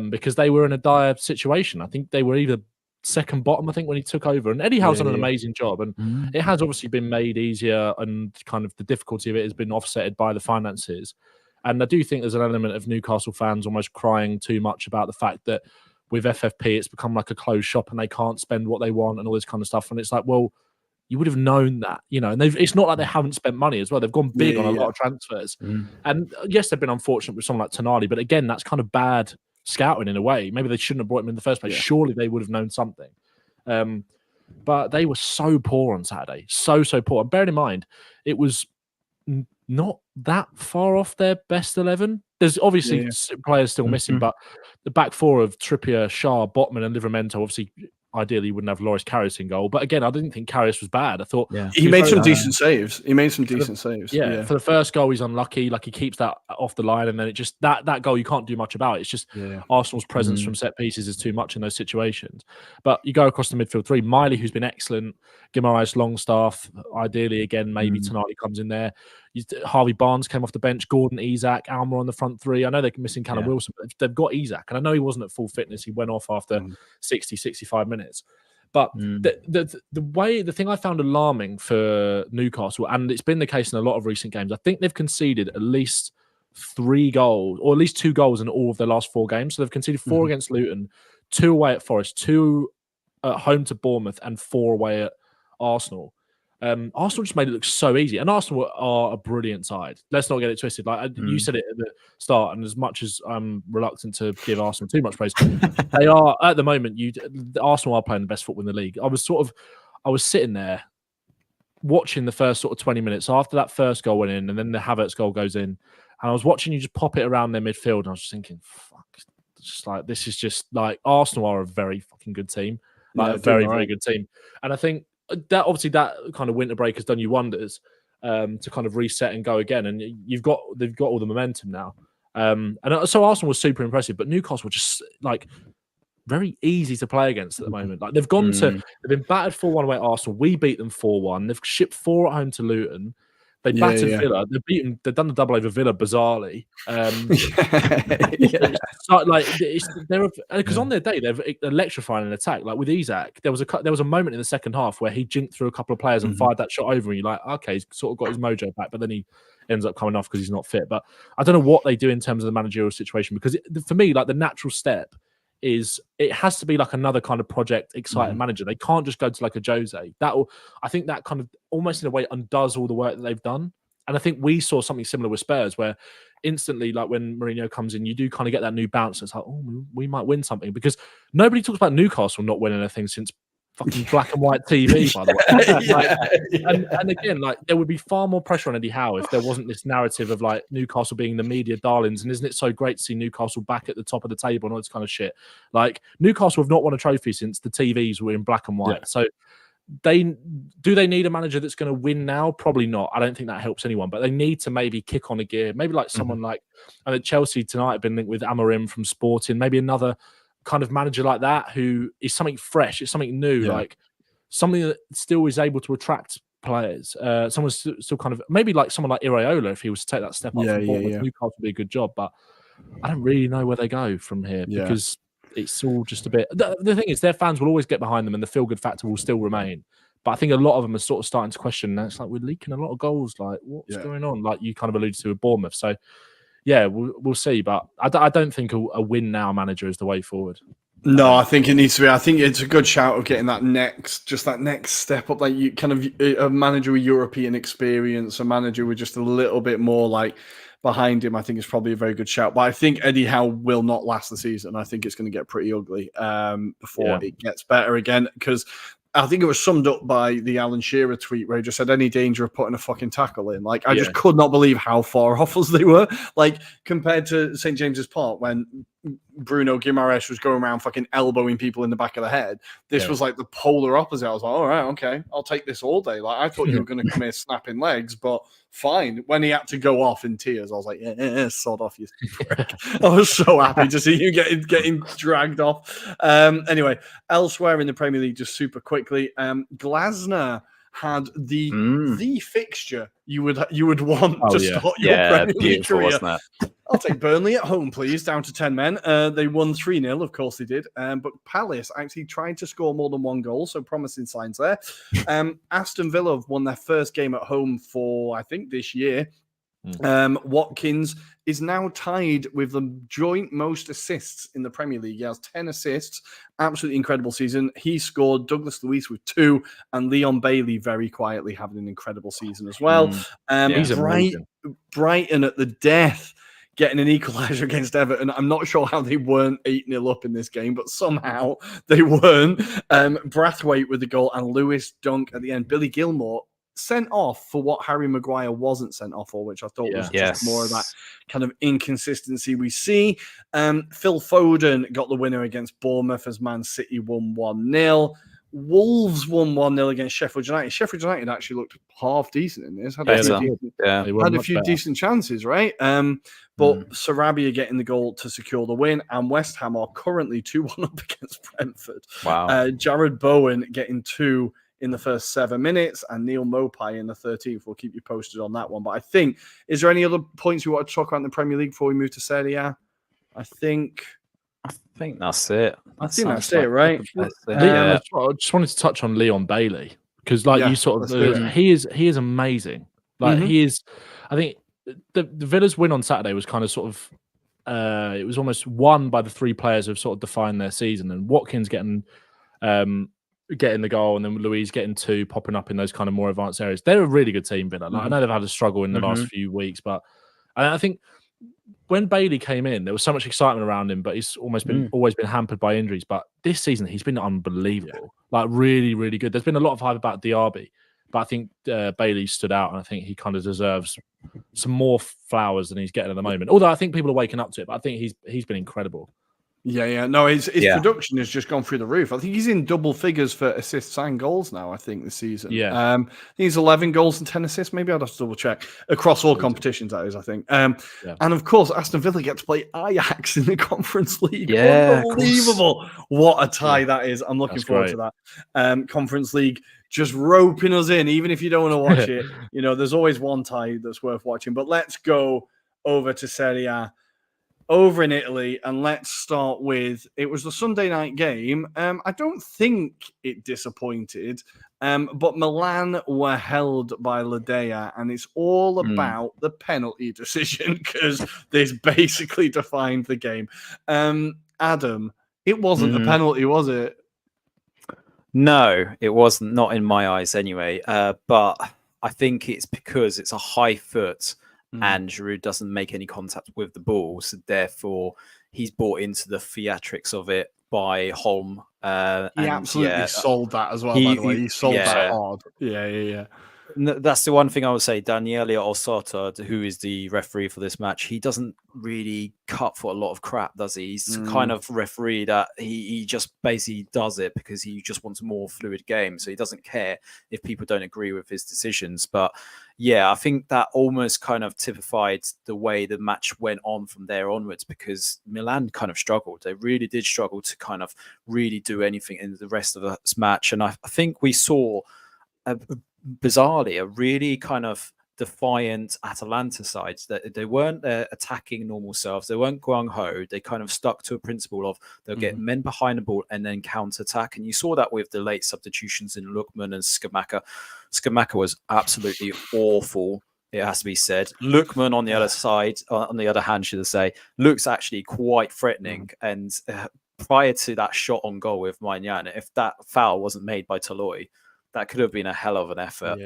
Speaker 3: because they were in a dire situation. I think they were either second bottom, I think, when he took over, and Eddie Howe's done an amazing job, and it has obviously been made easier, and kind of the difficulty of it has been offsetted by the finances. And I do think there's an element of Newcastle fans almost crying too much about the fact that with FFP, it's become like a closed shop and they can't spend what they want and all this kind of stuff. And it's like, well, you would have known that, you know, and it's not like they haven't spent money as well. They've gone big on a lot of transfers. And yes, they've been unfortunate with someone like Tonali, but again, that's kind of bad scouting in a way. Maybe they shouldn't have brought him in the first place. Surely they would have known something. But they were so poor on Saturday. So poor. And bearing in mind, it was not that far off their best 11. There's obviously players still missing, but the back four of Trippier, Schär, Botman, and Livramento, obviously, ideally, you wouldn't have Loris Karius in goal. But again, I didn't think Karius was bad. I thought
Speaker 1: he made some decent saves. He made some decent saves.
Speaker 3: Yeah, for the first goal, he's unlucky. Like, he keeps that off the line, and then it just that goal you can't do much about. It's just Arsenal's presence from set pieces is too much in those situations. But you go across the midfield three: Miley, who's been excellent, Guimaraes, Longstaff. Ideally, again, maybe Tonali comes in there. Harvey Barnes came off the bench. Gordon, Isak, Almer on the front three. I know they're missing Callum Wilson, but they've got Isak, and I know he wasn't at full fitness. He went off after 60, 65 minutes. But the thing I found alarming for Newcastle, and it's been the case in a lot of recent games, I think they've conceded at least 3 goals, or at least 2 goals in all of their last 4 games. So they've conceded 4 against Luton, 2 away at Forest, 2 at home to Bournemouth, and 4 away at Arsenal. Arsenal just made it look so easy, and Arsenal are a brilliant side. Let's not get it twisted. Like you said it at the start, and as much as I'm reluctant to give Arsenal too much praise, they are at the moment. Arsenal are playing the best football in the league. I was sitting there watching the first sort of 20 minutes after that first goal went in, and then the Havertz goal goes in, and I was watching you just pop it around their midfield, and I was just thinking, "Fuck!" Just like, this is just like, Arsenal are a very fucking good team, like a very very good team, and I think. That obviously that kind of winter break has done you wonders to kind of reset and go again, and they've got all the momentum now. And so Arsenal was super impressive, but Newcastle were just like very easy to play against at the moment. Like they've been battered 4-1 away at Arsenal. We beat them 4-1. They've shipped 4 at home to Luton. They battered Villa. They've done the double over Villa bizarrely. Because on their day they're electrifying an attack. Like with Isak, there was a moment in the second half where he jinked through a couple of players and fired that shot over, and you're like, okay, he's sort of got his mojo back, but then he ends up coming off because he's not fit. But I don't know what they do in terms of the managerial situation, because for me, like the natural step is it has to be like another kind of project exciting manager. They can't just go to like a Jose. I think that kind of almost in a way undoes all the work that they've done. And I think we saw something similar with Spurs, where instantly, like when Mourinho comes in, you do kind of get that new bounce. It's like, oh, we might win something, because nobody talks about Newcastle not winning anything since fucking black and white TV, by the way. And again, like there would be far more pressure on Eddie Howe if there wasn't this narrative of like Newcastle being the media darlings. And isn't it so great to see Newcastle back at the top of the table and all this kind of shit? Like Newcastle have not won a trophy since the TVs were in black and white. Yeah. So they need a manager that's going to win now? Probably not. I don't think that helps anyone, but they need to maybe kick on a gear. Maybe like someone like Chelsea tonight have been linked with Amorim from Sporting. Maybe another kind of manager like that who is something fresh, it's something new, like something that still is able to attract players. Someone still kind of maybe like someone like Iraola, if he was to take that step up from Bournemouth, Newcastle would be a good job. But I don't really know where they go from here because it's all just a bit. The thing is, their fans will always get behind them, and the feel good factor will still remain. But I think a lot of them are sort of starting to question. And it's like we're leaking a lot of goals. Like what's going on? Like you kind of alluded to with Bournemouth. So. Yeah, we'll see, but I don't think a win now manager is the way forward.
Speaker 1: No, I think it needs to be. I think it's a good shout of getting that next step up. Like you kind of a manager with European experience, a manager with just a little bit more like behind him. I think it's probably a very good shout. But I think Eddie Howe will not last the season. I think it's going to get pretty ugly before it gets better again, because I think it was summed up by the Alan Shearer tweet where he just said any danger of putting a fucking tackle in. Like, I just could not believe how far off us they were. Like, compared to St. James's Park when Bruno Guimaraes was going around fucking elbowing people in the back of the head. This was like the polar opposite. I was like, all right, okay, I'll take this all day. Like, I thought you were going to come here snapping legs, but fine. When he had to go off in tears, I was like, yeah, sod off, you prick. I was so happy to see you getting dragged off. Anyway, elsewhere in the Premier League, just super quickly, Glasner had the fixture you would want to start your Premier League career. Wasn't it? I'll take Burnley at home, please, down to 10 men. They won 3-0, of course they did. But Palace actually tried to score more than one goal, so promising signs there. Aston Villa have won their first game at home for, I think, this year. Watkins is now tied with the joint most assists in the Premier League. He has 10 assists. Absolutely incredible season. He scored, Douglas Luiz with 2, and Leon Bailey very quietly having an incredible season as well. He's Brighton at the death, getting an equaliser against Everton. I'm not sure how they weren't 8-0 up in this game, but somehow they weren't. Brathwaite with the goal and Lewis Dunk at the end. Billy Gilmore sent off for what Harry Maguire wasn't sent off for, which I thought was just more of that kind of inconsistency we see. Phil Foden got the winner against Bournemouth as Man City won 1-0. Wolves won 1-0 against Sheffield United. Sheffield United actually looked half decent in this. Had a few decent chances, right? But Sarabia getting the goal to secure the win, and West Ham are currently 2-1 up against Brentford. Wow. Jared Bowen getting 2 in the first 7 minutes, and Neil Mopai in the 13th. We'll keep you posted on that one. But I think, is there any other points you want to talk about in the Premier League before we move to Serie A? I think
Speaker 2: that's it.
Speaker 1: I think that's it, right?
Speaker 3: I just wanted to touch on Leon Bailey, because, like, you sort of, he is amazing. Like, he is. I think the Villa's win on Saturday was kind of sort of, it was almost won by the 3 players who have sort of defined their season, and Watkins getting the goal, and then Louise getting 2, popping up in those kind of more advanced areas. They're a really good team, Villa. Like, I know they've had a struggle in the last few weeks, but I think when Bailey came in, there was so much excitement around him, but he's always been hampered by injuries. But this season, he's been unbelievable. Like, really, really good. There's been a lot of hype about Diaby, but I think Bailey stood out, and I think he kind of deserves some more flowers than he's getting at the moment. Although I think people are waking up to it, but I think he's been incredible.
Speaker 1: Yeah. No, his
Speaker 2: Yeah.
Speaker 1: production has just gone through the roof. I think he's in double figures for assists and goals now, I think, this season.
Speaker 3: Yeah.
Speaker 1: I think he's 11 goals and 10 assists. Maybe I'd have to double check. Across all competitions, that is, I think. And of course, Aston Villa get to play Ajax in the Conference League.
Speaker 2: Yeah,
Speaker 1: unbelievable. What a tie that is. I'm looking forward to that. Conference League just roping us in, even if you don't want to watch it. You know, there's always one tie that's worth watching. But let's go over to Serie A. Over in Italy, and let's start with, it was the Sunday night game. I don't think it disappointed, but Milan were held by Ledea, and it's all about the penalty decision because this basically defined the game. Adam, it wasn't a penalty, was it?
Speaker 2: No, it wasn't, not in my eyes anyway. But I think it's because it's a high foot and Giroud doesn't make any contact with the ball. So therefore, he's bought into the theatrics of it by Holm.
Speaker 1: He absolutely sold that as well, by the way. He sold that hard. Yeah.
Speaker 2: That's the one thing I would say. Daniele Ossotta, who is the referee for this match, he doesn't really cut for a lot of crap, does he? He's kind of referee that he just basically does it because he just wants a more fluid game. So he doesn't care if people don't agree with his decisions. But yeah, I think that almost kind of typified the way the match went on from there onwards, because Milan kind of struggled. They really did struggle to kind of really do anything in the rest of this match. And I think we saw bizarrely a really kind of defiant Atalanta side, that they weren't attacking normal selves. They weren't gung-ho. They kind of stuck to a principle of they'll get men behind the ball and then counter-attack. And you saw that with the late substitutions in Lookman and Scamacca. Scamacca was absolutely awful, it has to be said. Lookman on the other side, on the other hand, should I say, looks actually quite threatening. And prior to that shot on goal with Maignan, if that foul wasn't made by Toloi, that could have been a hell of an effort.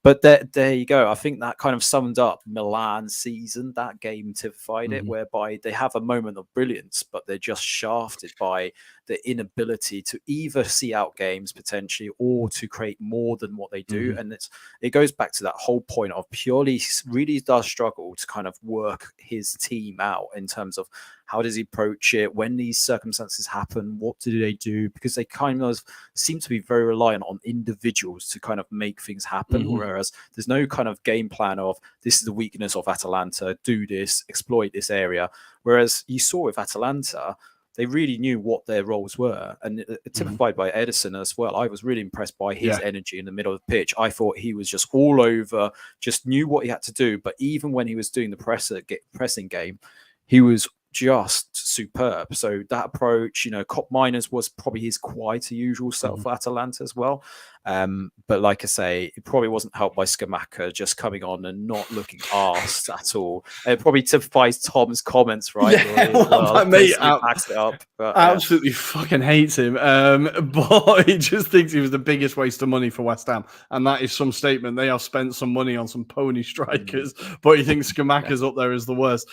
Speaker 2: But there you go. I think that kind of summed up Milan's season. That game typified it, whereby they have a moment of brilliance, but they're just shafted by the inability to either see out games potentially or to create more than what they do. And it goes back to that whole point of Pioli really does struggle to kind of work his team out in terms of how does he approach it when these circumstances happen, what do they do, because they kind of seem to be very reliant on individuals to kind of make things happen, whereas there's no kind of game plan of this is the weakness of Atalanta, do this, exploit this area. Whereas you saw with Atalanta, they really knew what their roles were, and typified by Edison as well. I was really impressed by his energy in the middle of the pitch. I thought he was just all over, just knew what he had to do. But even when he was doing the pressing game, he was just superb. So that approach, Cop Miners was probably his quieter usual self for Atalanta as well. But like I say, it probably wasn't helped by Scamacca just coming on and not looking arsed at all. It probably typifies Tom's comments, right?
Speaker 1: My mate
Speaker 2: backs it up. But,
Speaker 1: absolutely fucking hates him. But he just thinks he was the biggest waste of money for West Ham. And that is some statement. They have spent some money on some pony strikers, but he thinks Scamacca's up there as the worst.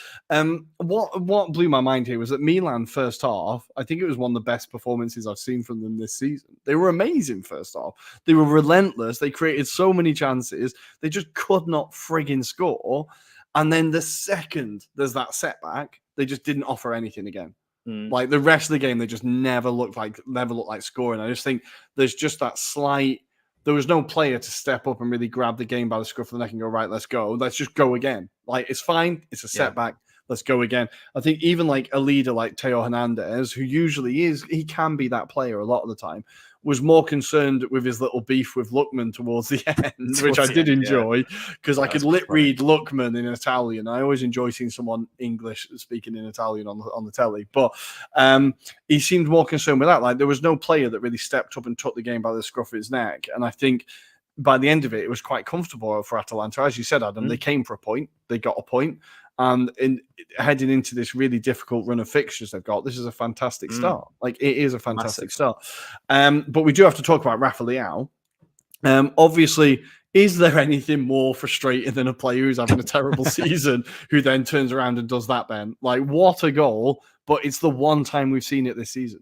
Speaker 1: What blew my mind here was that Milan first half, I think it was one of the best performances I've seen from them this season. They were amazing first half. They were relentless. They created so many chances. They just could not frigging score. And then the second there's that setback, they just didn't offer anything again. Like the rest of the game, they just never looked like scoring. I just think there's just that slight. There was no player to step up and really grab the game by the scruff of the neck and go, right, let's go. Let's just go again. Like, it's fine. It's a setback. Let's go again. I think even like a leader like Teo Hernandez, who usually he can be that player a lot of the time, was more concerned with his little beef with Lookman towards the end, which I did enjoy because I could read Lookman in Italian. I always enjoy seeing someone English speaking in Italian on the telly, but he seemed more concerned with that. Like, there was no player that really stepped up and took the game by the scruff of his neck. And I think by the end of it was quite comfortable for Atalanta. As you said, Adam, they came for a point. They got a point. And heading into this really difficult run of fixtures they've got, this is a fantastic start. Like, it is a fantastic start. But we do have to talk about Rafa Leao. Obviously, is there anything more frustrating than a player who's having a terrible season who then turns around and does that, Ben? Like, what a goal, but it's the one time we've seen it this season.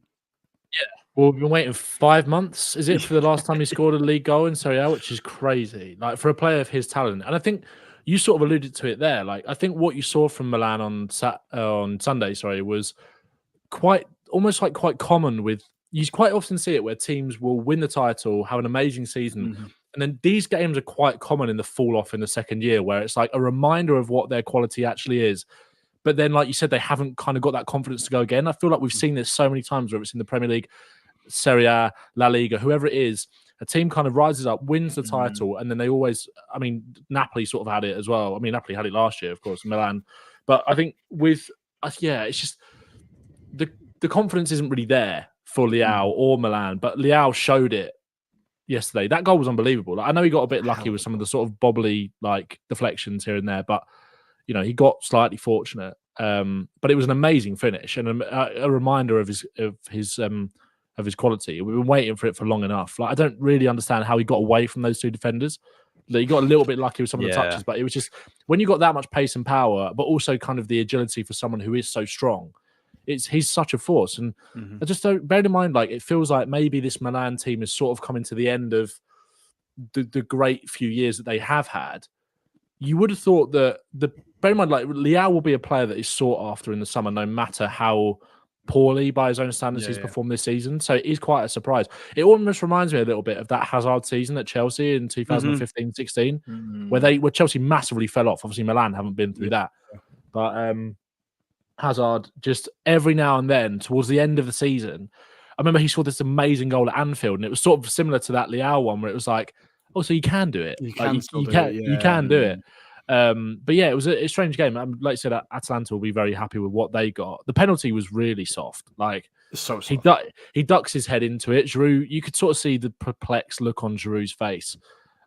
Speaker 3: Yeah. Well, we've been waiting 5 months, is it, for the last time he scored a league goal in Serie A, which is crazy. Like, for a player of his talent. And I think you sort of alluded to it there. Like, I think what you saw from Milan on Sunday, was almost like quite common with. You quite often see it where teams will win the title, have an amazing season, and then these games are quite common in the fall off in the second year, where it's like a reminder of what their quality actually is. But then, like you said, they haven't kind of got that confidence to go again. I feel like we've seen this so many times, whether it's in the Premier League, Serie A, La Liga, whoever it is, a team kind of rises up, wins the title, and then they always, I mean, Napoli sort of had it as well. I mean, Napoli had it last year, of course, Milan. But I think with, it's just the confidence isn't really there for Leao or Milan, but Leao showed it yesterday. That goal was unbelievable. Like, I know he got a bit lucky with some of the sort of bobbly like deflections here and there, but you know, he got slightly fortunate. But it was an amazing finish and a reminder of his quality. We've been waiting for it for long enough. Like, I don't really understand how he got away from those two defenders. Like, he got a little bit lucky with some of the touches, but it was just when you got that much pace and power, but also kind of the agility for someone who is so strong. He's such a force, and I just don't bear in mind. Like, it feels like maybe this Milan team is sort of coming to the end of the great few years that they have had. You would have thought that bear in mind, like, Leao will be a player that is sought after in the summer, no matter how poorly by his own standards he's performed this season. So it is quite a surprise. It almost reminds me a little bit of that Hazard season at Chelsea in 2015-16, where Chelsea massively fell off. Obviously, Milan haven't been through that, but Hazard just every now and then towards the end of the season, I remember he scored this amazing goal at Anfield, and it was sort of similar to that Leao one, where it was like, oh, so you can do it. You can do it. But yeah, it was a strange game. Like I said, Atalanta will be very happy with what they got. The penalty was really soft. Like,
Speaker 1: so soft.
Speaker 3: He ducks his head into it. Giroud, you could sort of see the perplexed look on Giroud's face.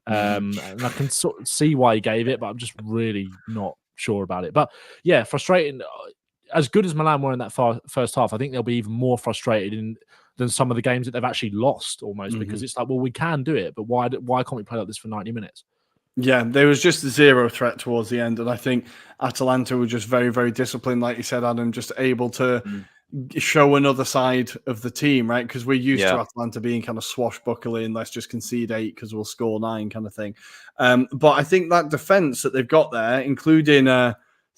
Speaker 3: And I can sort of see why he gave it, but I'm just really not sure about it. But yeah, frustrating. As good as Milan were in that first half, I think they'll be even more frustrated than some of the games that they've actually lost almost, because it's like, well, we can do it, but why can't we play like this for 90 minutes?
Speaker 1: Yeah, there was just zero threat towards the end, and I think Atalanta were just very, very disciplined, like you said, Adam, just able to show another side of the team, right? Because we're used to Atalanta being kind of swashbuckling, let's just concede 8 because we'll score 9 kind of thing. But I think that defense that they've got there, including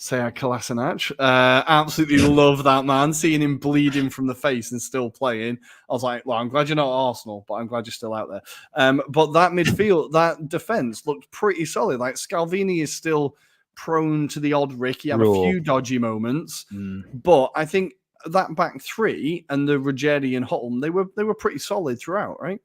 Speaker 1: Sead Kolasinac, absolutely love that man. Seeing him bleeding from the face and still playing, I was like, well, I'm glad you're not at Arsenal, but I'm glad you're still out there. But that midfield, that defense looked pretty solid. Like, Scalvini is still prone to the odd rick. He had a few dodgy moments, but I think that back three and the Ruggeri and Holm, they were pretty solid throughout, right?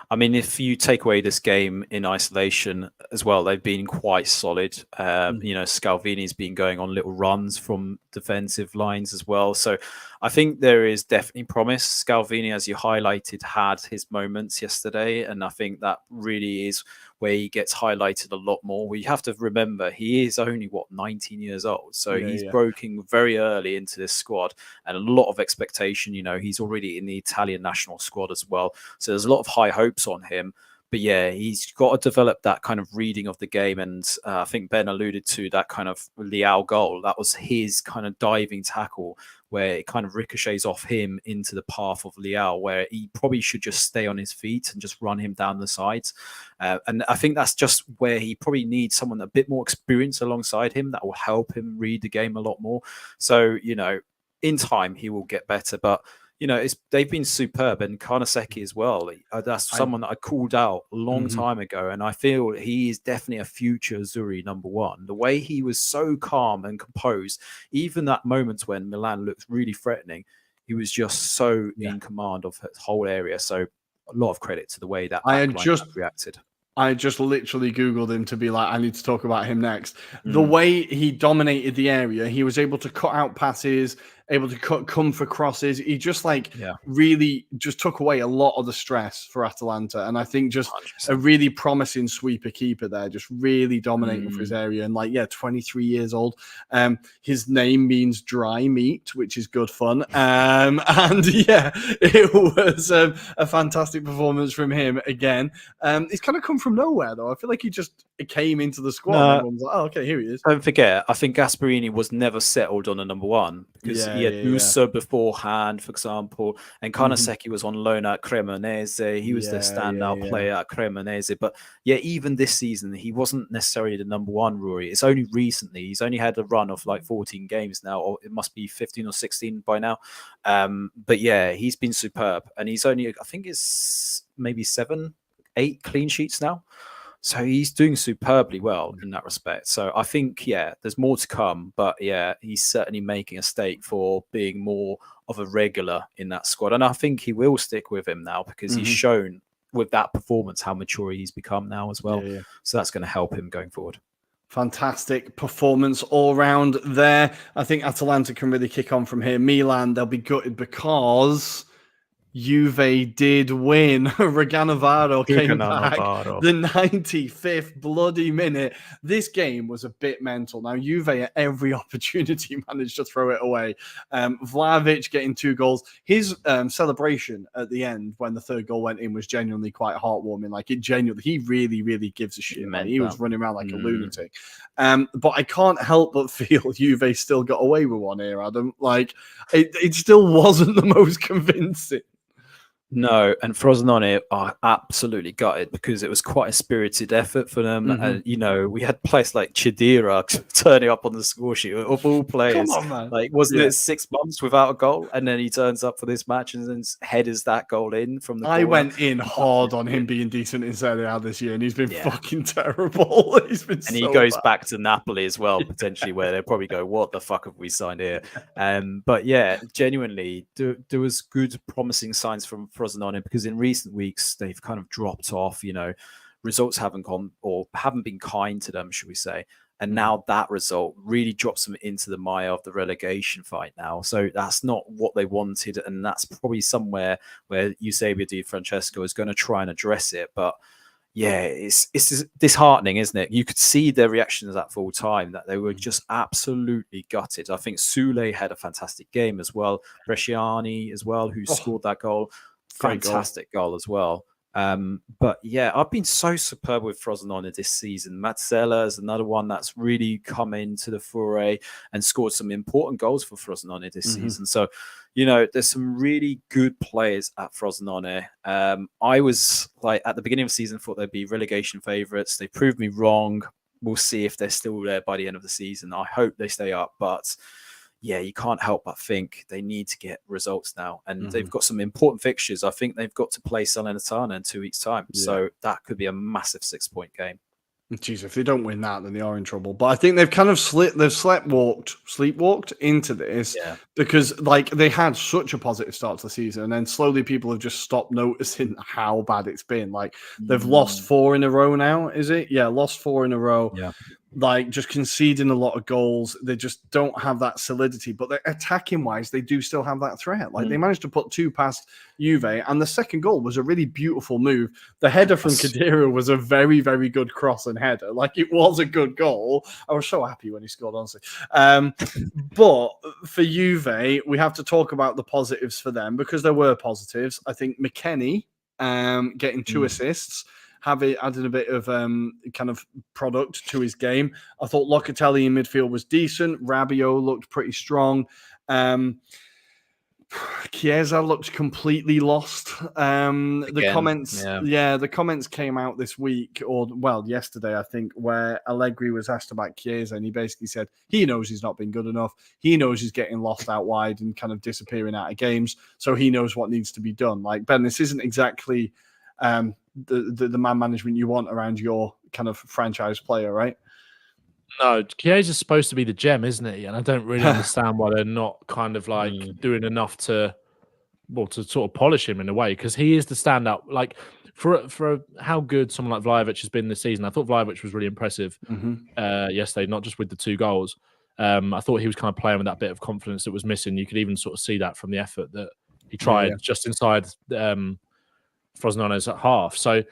Speaker 2: I mean, if you take away this game in isolation as well, they've been quite solid. Scalvini's been going on little runs from defensive lines as well. So I think there is definitely promise. Scalvini, as you highlighted, had his moments yesterday. And I think that really is where he gets highlighted a lot more. We have to remember he is only, 19 years old. So he's broken very early into this squad and a lot of expectation. You know, he's already in the Italian national squad as well. So there's a lot of high hopes on him. But yeah, he's got to develop that kind of reading of the game. And I think Ben alluded to that kind of Leao goal. That was his kind of diving tackle where it kind of ricochets off him into the path of Leao, where he probably should just stay on his feet and just run him down the sides. And I think that's just where he probably needs someone a bit more experienced alongside him that will help him read the game a lot more. So, you know, in time, he will get better. But you know, they've been superb, and Karnaseki as well. That's someone that I called out a long time ago, and I feel he is definitely a future Azzurri number one. The way he was so calm and composed, even at moments when Milan looked really threatening, he was just so in command of his whole area. So a lot of credit to the way that
Speaker 1: I had just
Speaker 2: reacted.
Speaker 1: I just literally Googled him to be like, I need to talk about him next. The way he dominated the area, he was able to cut out passes, able to come for crosses. He just really just took away a lot of the stress for Atalanta. And I think just 100%. A really promising sweeper keeper there, just really dominating for his area. And 23 years old. His name means dry meat, which is good fun. It was a fantastic performance from him again. He's kind of come from nowhere, though. I feel like he just came into the squad. And everyone's like, oh, okay, here he is.
Speaker 2: Don't forget, I think Gasperini was never settled on a number one because he had Musa beforehand, for example, and Kanaseki was on loan at Cremonese. He was the standout player at Cremonese. But yeah, even this season, he wasn't necessarily the number one, Rory. It's only recently. He's only had a run of like 14 games now, or it must be 15 or 16 by now. But yeah, he's been superb. And he's only, I think it's maybe 7, 8 clean sheets now. So he's doing superbly well in that respect. So I think, there's more to come. But yeah, he's certainly making a stake for being more of a regular in that squad. And I think he will stick with him now because he's shown with that performance how mature he's become now as well. So that's going to help him going forward.
Speaker 1: Fantastic performance all round there. I think Atalanta can really kick on from here. Milan, they'll be gutted because Juve did win. Reganavaro came back the 95th bloody minute. This game was a bit mental. Now, Juve at every opportunity managed to throw it away. Vlahovic getting 2 goals. His celebration at the end when the 3rd goal went in was genuinely quite heartwarming. Like, he really, really gives a shit. Like, he was running around like a lunatic. But I can't help but feel Juve still got away with one here, Adam. Like, it still wasn't the most convincing.
Speaker 2: No, and Frosinone are absolutely gutted because it was quite a spirited effort for them. And, we had players like Chidira turning up on the score sheet of all players.
Speaker 1: Come on, man.
Speaker 2: Like, wasn't it 6 months without a goal? And then he turns up for this match and then headers that goal in from the corner.
Speaker 1: I went in hard on him being decent in Serie A this year, and he's been fucking terrible. And
Speaker 2: he goes back to Napoli as well, potentially, where they'll probably go, what the fuck have we signed here? But yeah, genuinely, there was good, promising signs from Frosinone because in recent weeks they've kind of dropped off. Results haven't been kind to them, should we say? And now that result really drops them into the mire of the relegation fight now. So that's not what they wanted, and that's probably somewhere where Eusebio Di Francesco is going to try and address it. But yeah, it's disheartening, isn't it? You could see their reactions at full time that they were just absolutely gutted. I think Sule had a fantastic game as well. Bresciani as well, who scored that goal. Fantastic goal as well. But yeah, I've been so superb with Frosinone this season. Mazzella is another one that's really come into the foray and scored some important goals for Frosinone this season. So, there's some really good players at Frosinone. I was like at the beginning of the season thought they'd be relegation favourites. They proved me wrong. We'll see if they're still there by the end of the season. I hope they stay up, but yeah, you can't help but think they need to get results now. And they've got some important fixtures. I think they've got to play Salernitana in 2 weeks' time. Yeah. So that could be a massive 6-point game.
Speaker 1: Jeez, if they don't win that, then they are in trouble. But I think they've kind of sleepwalked into this because like they had such a positive start to the season, and then slowly people have just stopped noticing how bad it's been. Like they've lost 4 in a row now, is it? Yeah, lost 4 in a row. Yeah. Like just conceding a lot of goals. They just don't have that solidity, but they're attacking wise, they do still have that threat. Like they managed to put 2 past Juve, and the second goal was a really beautiful move. The header from Khedira was a very, very good cross and header. Like it was a good goal. I was so happy when he scored, honestly. But for Juve, we have to talk about the positives for them because there were positives. I think McKennie getting 2 assists. Added a bit of kind of product to his game. I thought Locatelli in midfield was decent. Rabiot looked pretty strong. Chiesa looked completely lost. The comments came out this week, yesterday, I think, where Allegri was asked about Chiesa, and he basically said he knows he's not been good enough. He knows he's getting lost out wide and kind of disappearing out of games, so he knows what needs to be done. Like, Ben, this isn't exactly the man management you want around your kind of franchise player, right?
Speaker 3: No, Chiesa's supposed to be the gem, isn't he? And I don't really understand why they're not kind of like doing enough to sort of polish him in a way, because he is the standout. Like for how good someone like Vlahovic has been this season, I thought Vlahovic was really impressive yesterday, not just with the 2 goals. I thought he was kind of playing with that bit of confidence that was missing. You could even sort of see that from the effort that he tried just inside Frosinone's at half. So,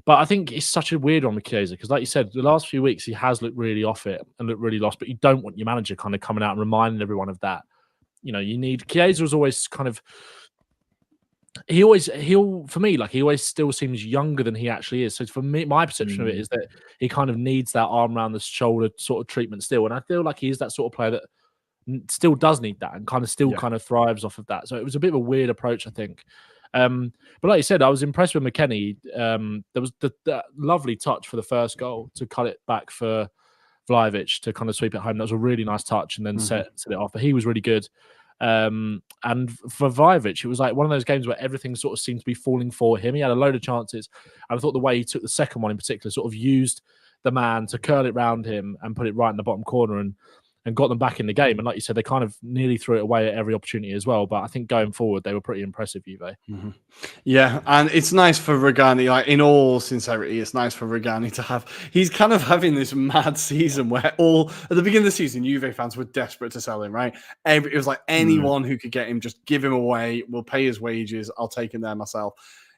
Speaker 3: but I think it's such a weird one with Chiesa because, like you said, the last few weeks he has looked really off it and looked really lost. But you don't want your manager kind of coming out and reminding everyone of that. You need Chiesa was always kind of he always still seems younger than he actually is. So for me, my perception of it is that he kind of needs that arm around the shoulder sort of treatment still. And I feel like he is that sort of player that still does need that and kind of still
Speaker 1: Yeah.
Speaker 3: kind of thrives off of that. So it was a bit of a weird approach, I think. But like you said, I was impressed with McKennie. There was that lovely touch for the first goal to cut it back for Vlahovic to kind of sweep it home. That was a really nice touch and then set it off. But he was really good. And for Vlahovic, it was like one of those games where everything sort of seemed to be falling for him. He had a load of chances. And I thought the way he took the second one in particular, sort of used the man to curl it round him and put it right in the bottom corner and got them back in the game. And like you said, they kind of nearly threw it away at every opportunity as well. But I think going forward, they were pretty impressive, Juve.
Speaker 1: Yeah, and it's nice for Regani, like in all sincerity, it's nice for Regani to have, he's kind of having this mad season where at the beginning of the season, Juve fans were desperate to sell him, right? It was like anyone who could get him, just give him away, we'll pay his wages, I'll take him there myself.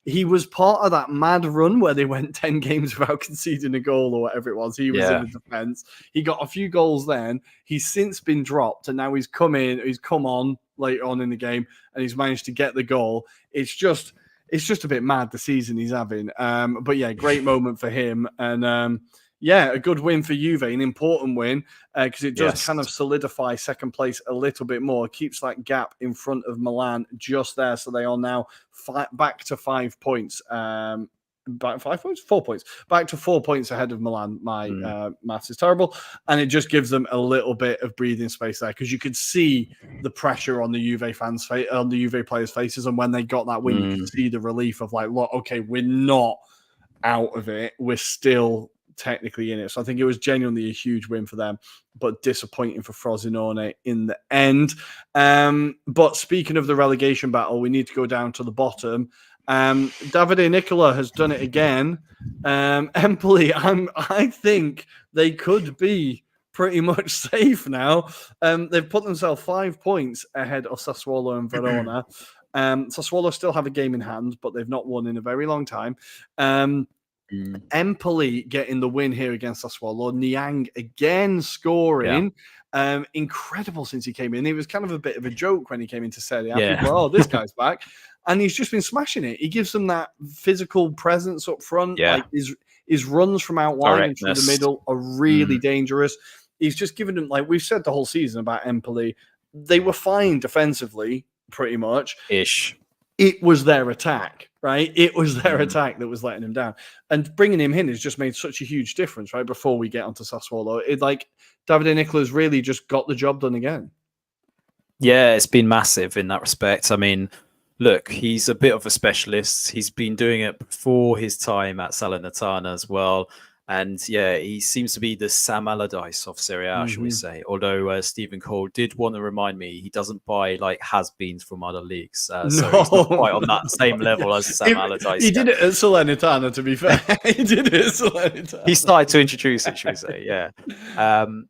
Speaker 1: He was part of that mad run where they went 10 games without conceding a goal or whatever it was. He was in the defence. He got a few goals then. He's since been dropped, and now he's come on later on in the game, and he's managed to get the goal. It's just a bit mad, the season he's having. But yeah, great moment for him. And a good win for Juve, an important win, because it does kind of solidify second place a little bit more. It keeps that gap in front of Milan just there. So they are now back to 5 points. 4 points. Back to 4 points ahead of Milan. My maths is terrible. And it just gives them a little bit of breathing space there, because you could see the pressure on the Juve fans' on the Juve players' faces. And when they got that win, you could see the relief of like, look, okay, we're not out of it. We're still technically in it. So I think it was genuinely a huge win for them, but disappointing for Frosinone in the end. But speaking of the relegation battle, we need to go down to the bottom. Davide Nicola has done it again. Empoli, I think they could be pretty much safe now. They've put themselves 5 points ahead of Sassuolo and Verona. Sassuolo still have a game in hand, but they've not won in a very long time. Empoli getting the win here against Sassuolo. Niang again scoring. Incredible since he came in. He was kind of a bit of a joke when he came into Serie A. People, oh, this guy's back. And he's just been smashing it. He gives them that physical presence up front. Like his runs from out wide and through the middle are really dangerous. He's just given them, like we've said the whole season about Empoli, they were fine defensively, pretty much. It was their attack, right? It was their attack that was letting him down. And bringing him in has just made such a huge difference, right? Before we get onto Sassuolo, Davide Nicola's really just got the job done again.
Speaker 2: Yeah, it's been massive in that respect. I mean, look, he's a bit of a specialist. He's been doing it before his time at Salernitana as well. And yeah, he seems to be the Sam Allardyce of Serie A, shall we say. Although Stephen Cole did want to remind me he doesn't buy like has-beens from other leagues. So he's not quite on that same level as Sam Allardyce.
Speaker 1: He did it at Salernitana, to be fair. He did it at Salernitana.
Speaker 2: He started to introduce it, shall we say, yeah.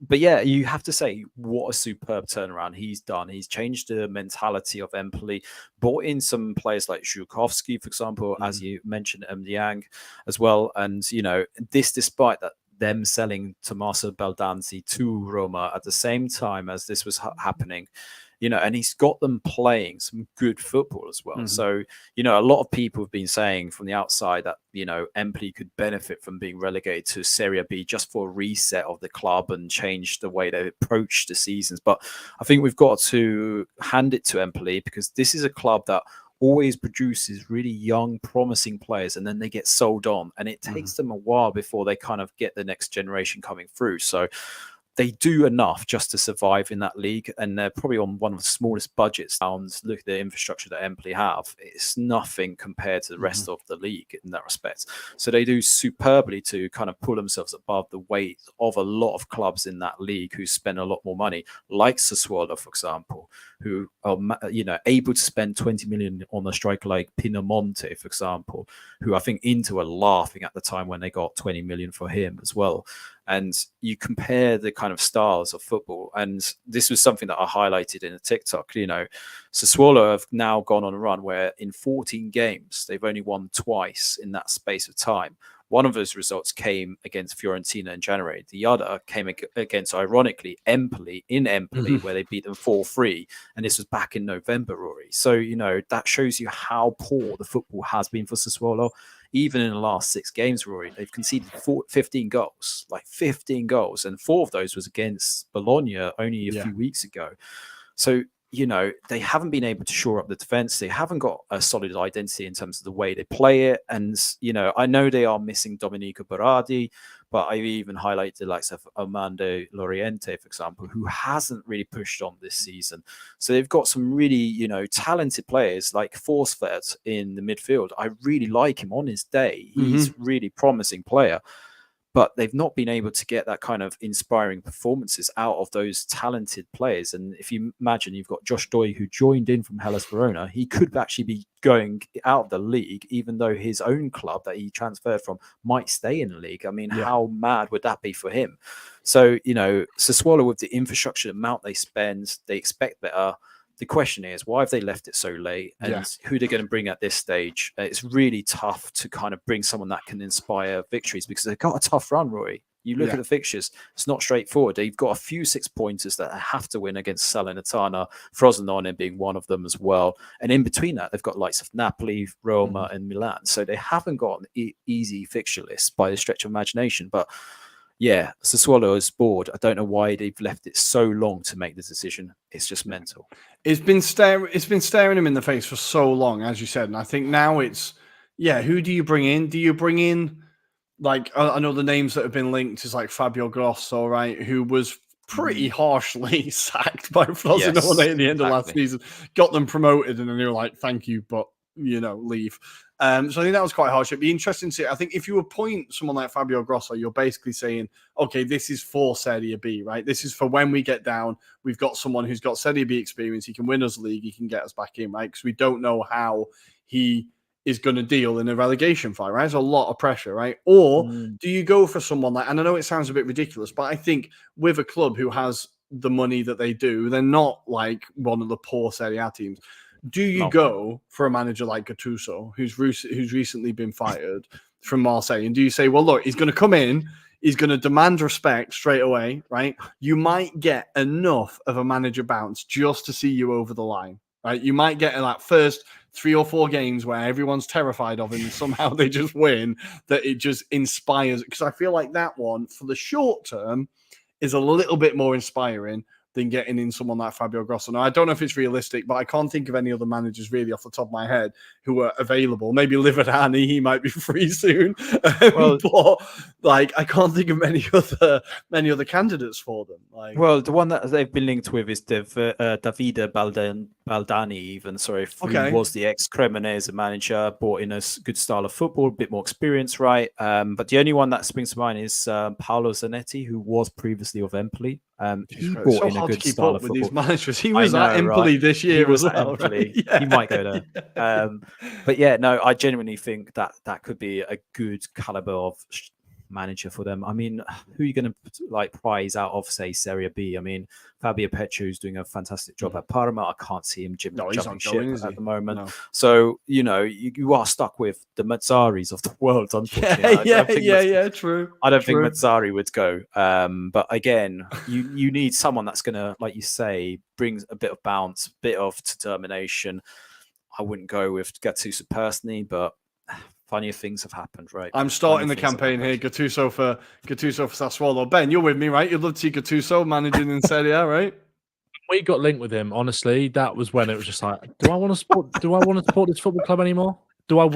Speaker 2: But yeah, you have to say, what a superb turnaround he's done. He's changed the mentality of Empoli, brought in some players like Zhukovsky, for example, as you mentioned, Liang as well. And, you know, despite that, them selling Tommaso Baldanzi to Roma at the same time as this was happening, you know, and he's got them playing some good football as well. So, you know, a lot of people have been saying from the outside that, you know, Empoli could benefit from being relegated to Serie B just for a reset of the club and change the way they approach the seasons. But I think we've got to hand it to Empoli, because this is a club that always produces really young, promising players, and then they get sold on, and it takes them a while before they kind of get the next generation coming through. So they do enough just to survive in that league, and they're probably on one of the smallest budgets. Look at the infrastructure that Empoli have. It's nothing compared to the rest of the league in that respect. So they do superbly to kind of pull themselves above the weight of a lot of clubs in that league who spend a lot more money, like Sassuolo, for example, who are, you know, able to spend 20 million on a striker like Pinamonti, for example, who I think Inter were laughing at the time when they got 20 million for him as well. And you compare the kind of styles of football, and this was something that I highlighted in a TikTok. You know, Sassuolo have now gone on a run where in 14 games they've only won twice in that space of time, One of those results came against Fiorentina in January. The other came against, ironically, Empoli in Empoli, where they beat them 4-3. And this was back in November, Rory. So, you know, that shows you how poor the football has been for Sassuolo. Even in the last 6 games, Rory, they've conceded 15 goals, like 15 goals. And 4 of those was against Bologna only a few weeks ago. So, you know, they haven't been able to shore up the defense. They haven't got a solid identity in terms of the way they play it. And, you know, I know they are missing Domenico Berardi, but I've even highlighted the likes of Armando Loriente, for example, who hasn't really pushed on this season. So they've got some really, you know, talented players like Forsfeld in the midfield. I really like him on his day. He's a really promising player. But they've not been able to get that kind of inspiring performances out of those talented players. And if you imagine you've got Josh Doy, who joined in from Hellas Verona, he could actually be going out of the league, even though his own club that he transferred from might stay in the league. I mean, how mad would that be for him? So, you know, Sassuolo, with the infrastructure amount they spend, they expect better. The question is, why have they left it so late? And who they're going to bring at this stage? It's really tough to kind of bring someone that can inspire victories, because they've got a tough run, Rory. You look at the fixtures, it's not straightforward. They've got a few 6-pointers that they have to win against Salernitana, Frosinone being one of them as well. And in between that, they've got likes of Napoli, Roma, and Milan. So they haven't got an easy fixture list by the stretch of imagination. But yeah, Sassuolo is bored. I don't know why they've left it so long to make the decision. It's just mental.
Speaker 1: It's been staring him in the face for so long, as you said. And I think now it's, who do you bring in? Do you bring in, like, I know the names that have been linked is like Fabio Grosso, right? Who was pretty harshly sacked by Frosinone at the end of last season. Got them promoted, and then they were like, thank you, but, you know, leave. So I think that was quite harsh. It'd be interesting to see. I think if you appoint someone like Fabio Grosso, you're basically saying, okay, this is for Serie B, right? This is for when we get down. We've got someone who's got Serie B experience. He can win us the league. He can get us back in, right? Because we don't know how he is going to deal in a relegation fight, right? There's a lot of pressure, right? Or do you go for someone like, and I know it sounds a bit ridiculous, but I think with a club who has the money that they do, they're not like one of the poor Serie A teams. Do you go for a manager like Gattuso, who's recently been fired from Marseille? And do you say, well, look, he's going to come in, he's going to demand respect straight away, right? You might get enough of a manager bounce just to see you over the line, right? You might get in that first 3 or 4 games where everyone's terrified of him and somehow they just win, that it just inspires. Because I feel like that one, for the short term, is a little bit more inspiring than getting in someone like Fabio Grosso. Now, I don't know if it's realistic, but I can't think of any other managers really off the top of my head who are available. Maybe Liverpool, he might be free soon. But like, I can't think of many other candidates for them. Like,
Speaker 2: well, the one that they've been linked with is Davide Baldani, even. Sorry, who was the ex-Cremonese manager, brought in a good style of football, a bit more experience, right? But the only one that springs to mind is Paolo Zanetti, who was previously of Empoli. He brought in a good style of football.
Speaker 1: These managers. He was at Empoli this year as well.
Speaker 2: Right? He might go there. But yeah, no, I genuinely think that could be a good caliber of manager for them. I mean, who are you going to like prize out of, say, Serie B? I mean, Fabio Petru is doing a fantastic job at Parma. I can't see him jumping ship at the moment. No. So, you know, you are stuck with the Mazzaris of the world, unfortunately.
Speaker 1: True.
Speaker 2: I don't think Mazzari would go. But again, you need someone that's going to, like you say, brings a bit of bounce, bit of determination. I wouldn't go with Gattuso personally, but funnier things have happened, right?
Speaker 1: I'm starting the campaign here. Gattuso for Sassuolo. Ben, you're with me, right? You'd love to see Gattuso managing in Serie A, right?
Speaker 3: We got linked with him. Honestly, that was when it was just like, do I want to support this football club anymore? Do I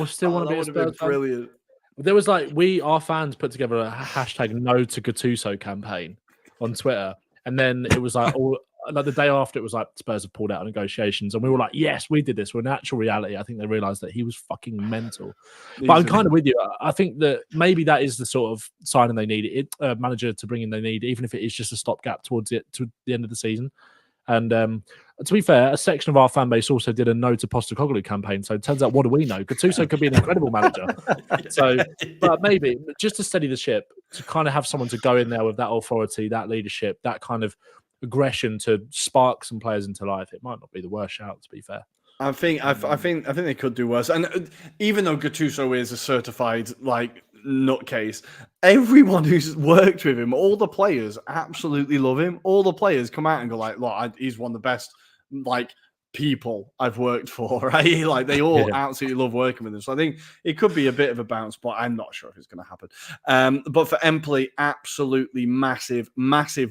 Speaker 3: still want to be a Spurs fan?
Speaker 1: Brilliant.
Speaker 3: There was like, our fans put together a hashtag no to Gattuso campaign on Twitter, and then it was like like the day after, it was like Spurs have pulled out of negotiations, and we were like, yes, we did this. Well, in actual reality, I think they realised that he was fucking mental. But I'm kind of with you. I think that maybe that is the sort of signing they need, manager to bring in they need, even if it is just a stopgap to the end of the season. And to be fair, a section of our fan base also did a no to Postecoglou campaign. So it turns out, what do we know? Gattuso could be an incredible manager. So, but maybe just to steady the ship, to kind of have someone to go in there with that authority, that leadership, that kind of aggression to spark some players into life. It might not be the worst shout, to be fair.
Speaker 1: I think they could do worse. And even though Gattuso is a certified nutcase, everyone who's worked with him, all the players absolutely love him. All the players come out and go like, "Look, he's one of the best people I've worked for." Right? Like they all absolutely love working with him. So I think it could be a bit of a bounce, but I'm not sure if it's going to happen. But for Empoli, absolutely massive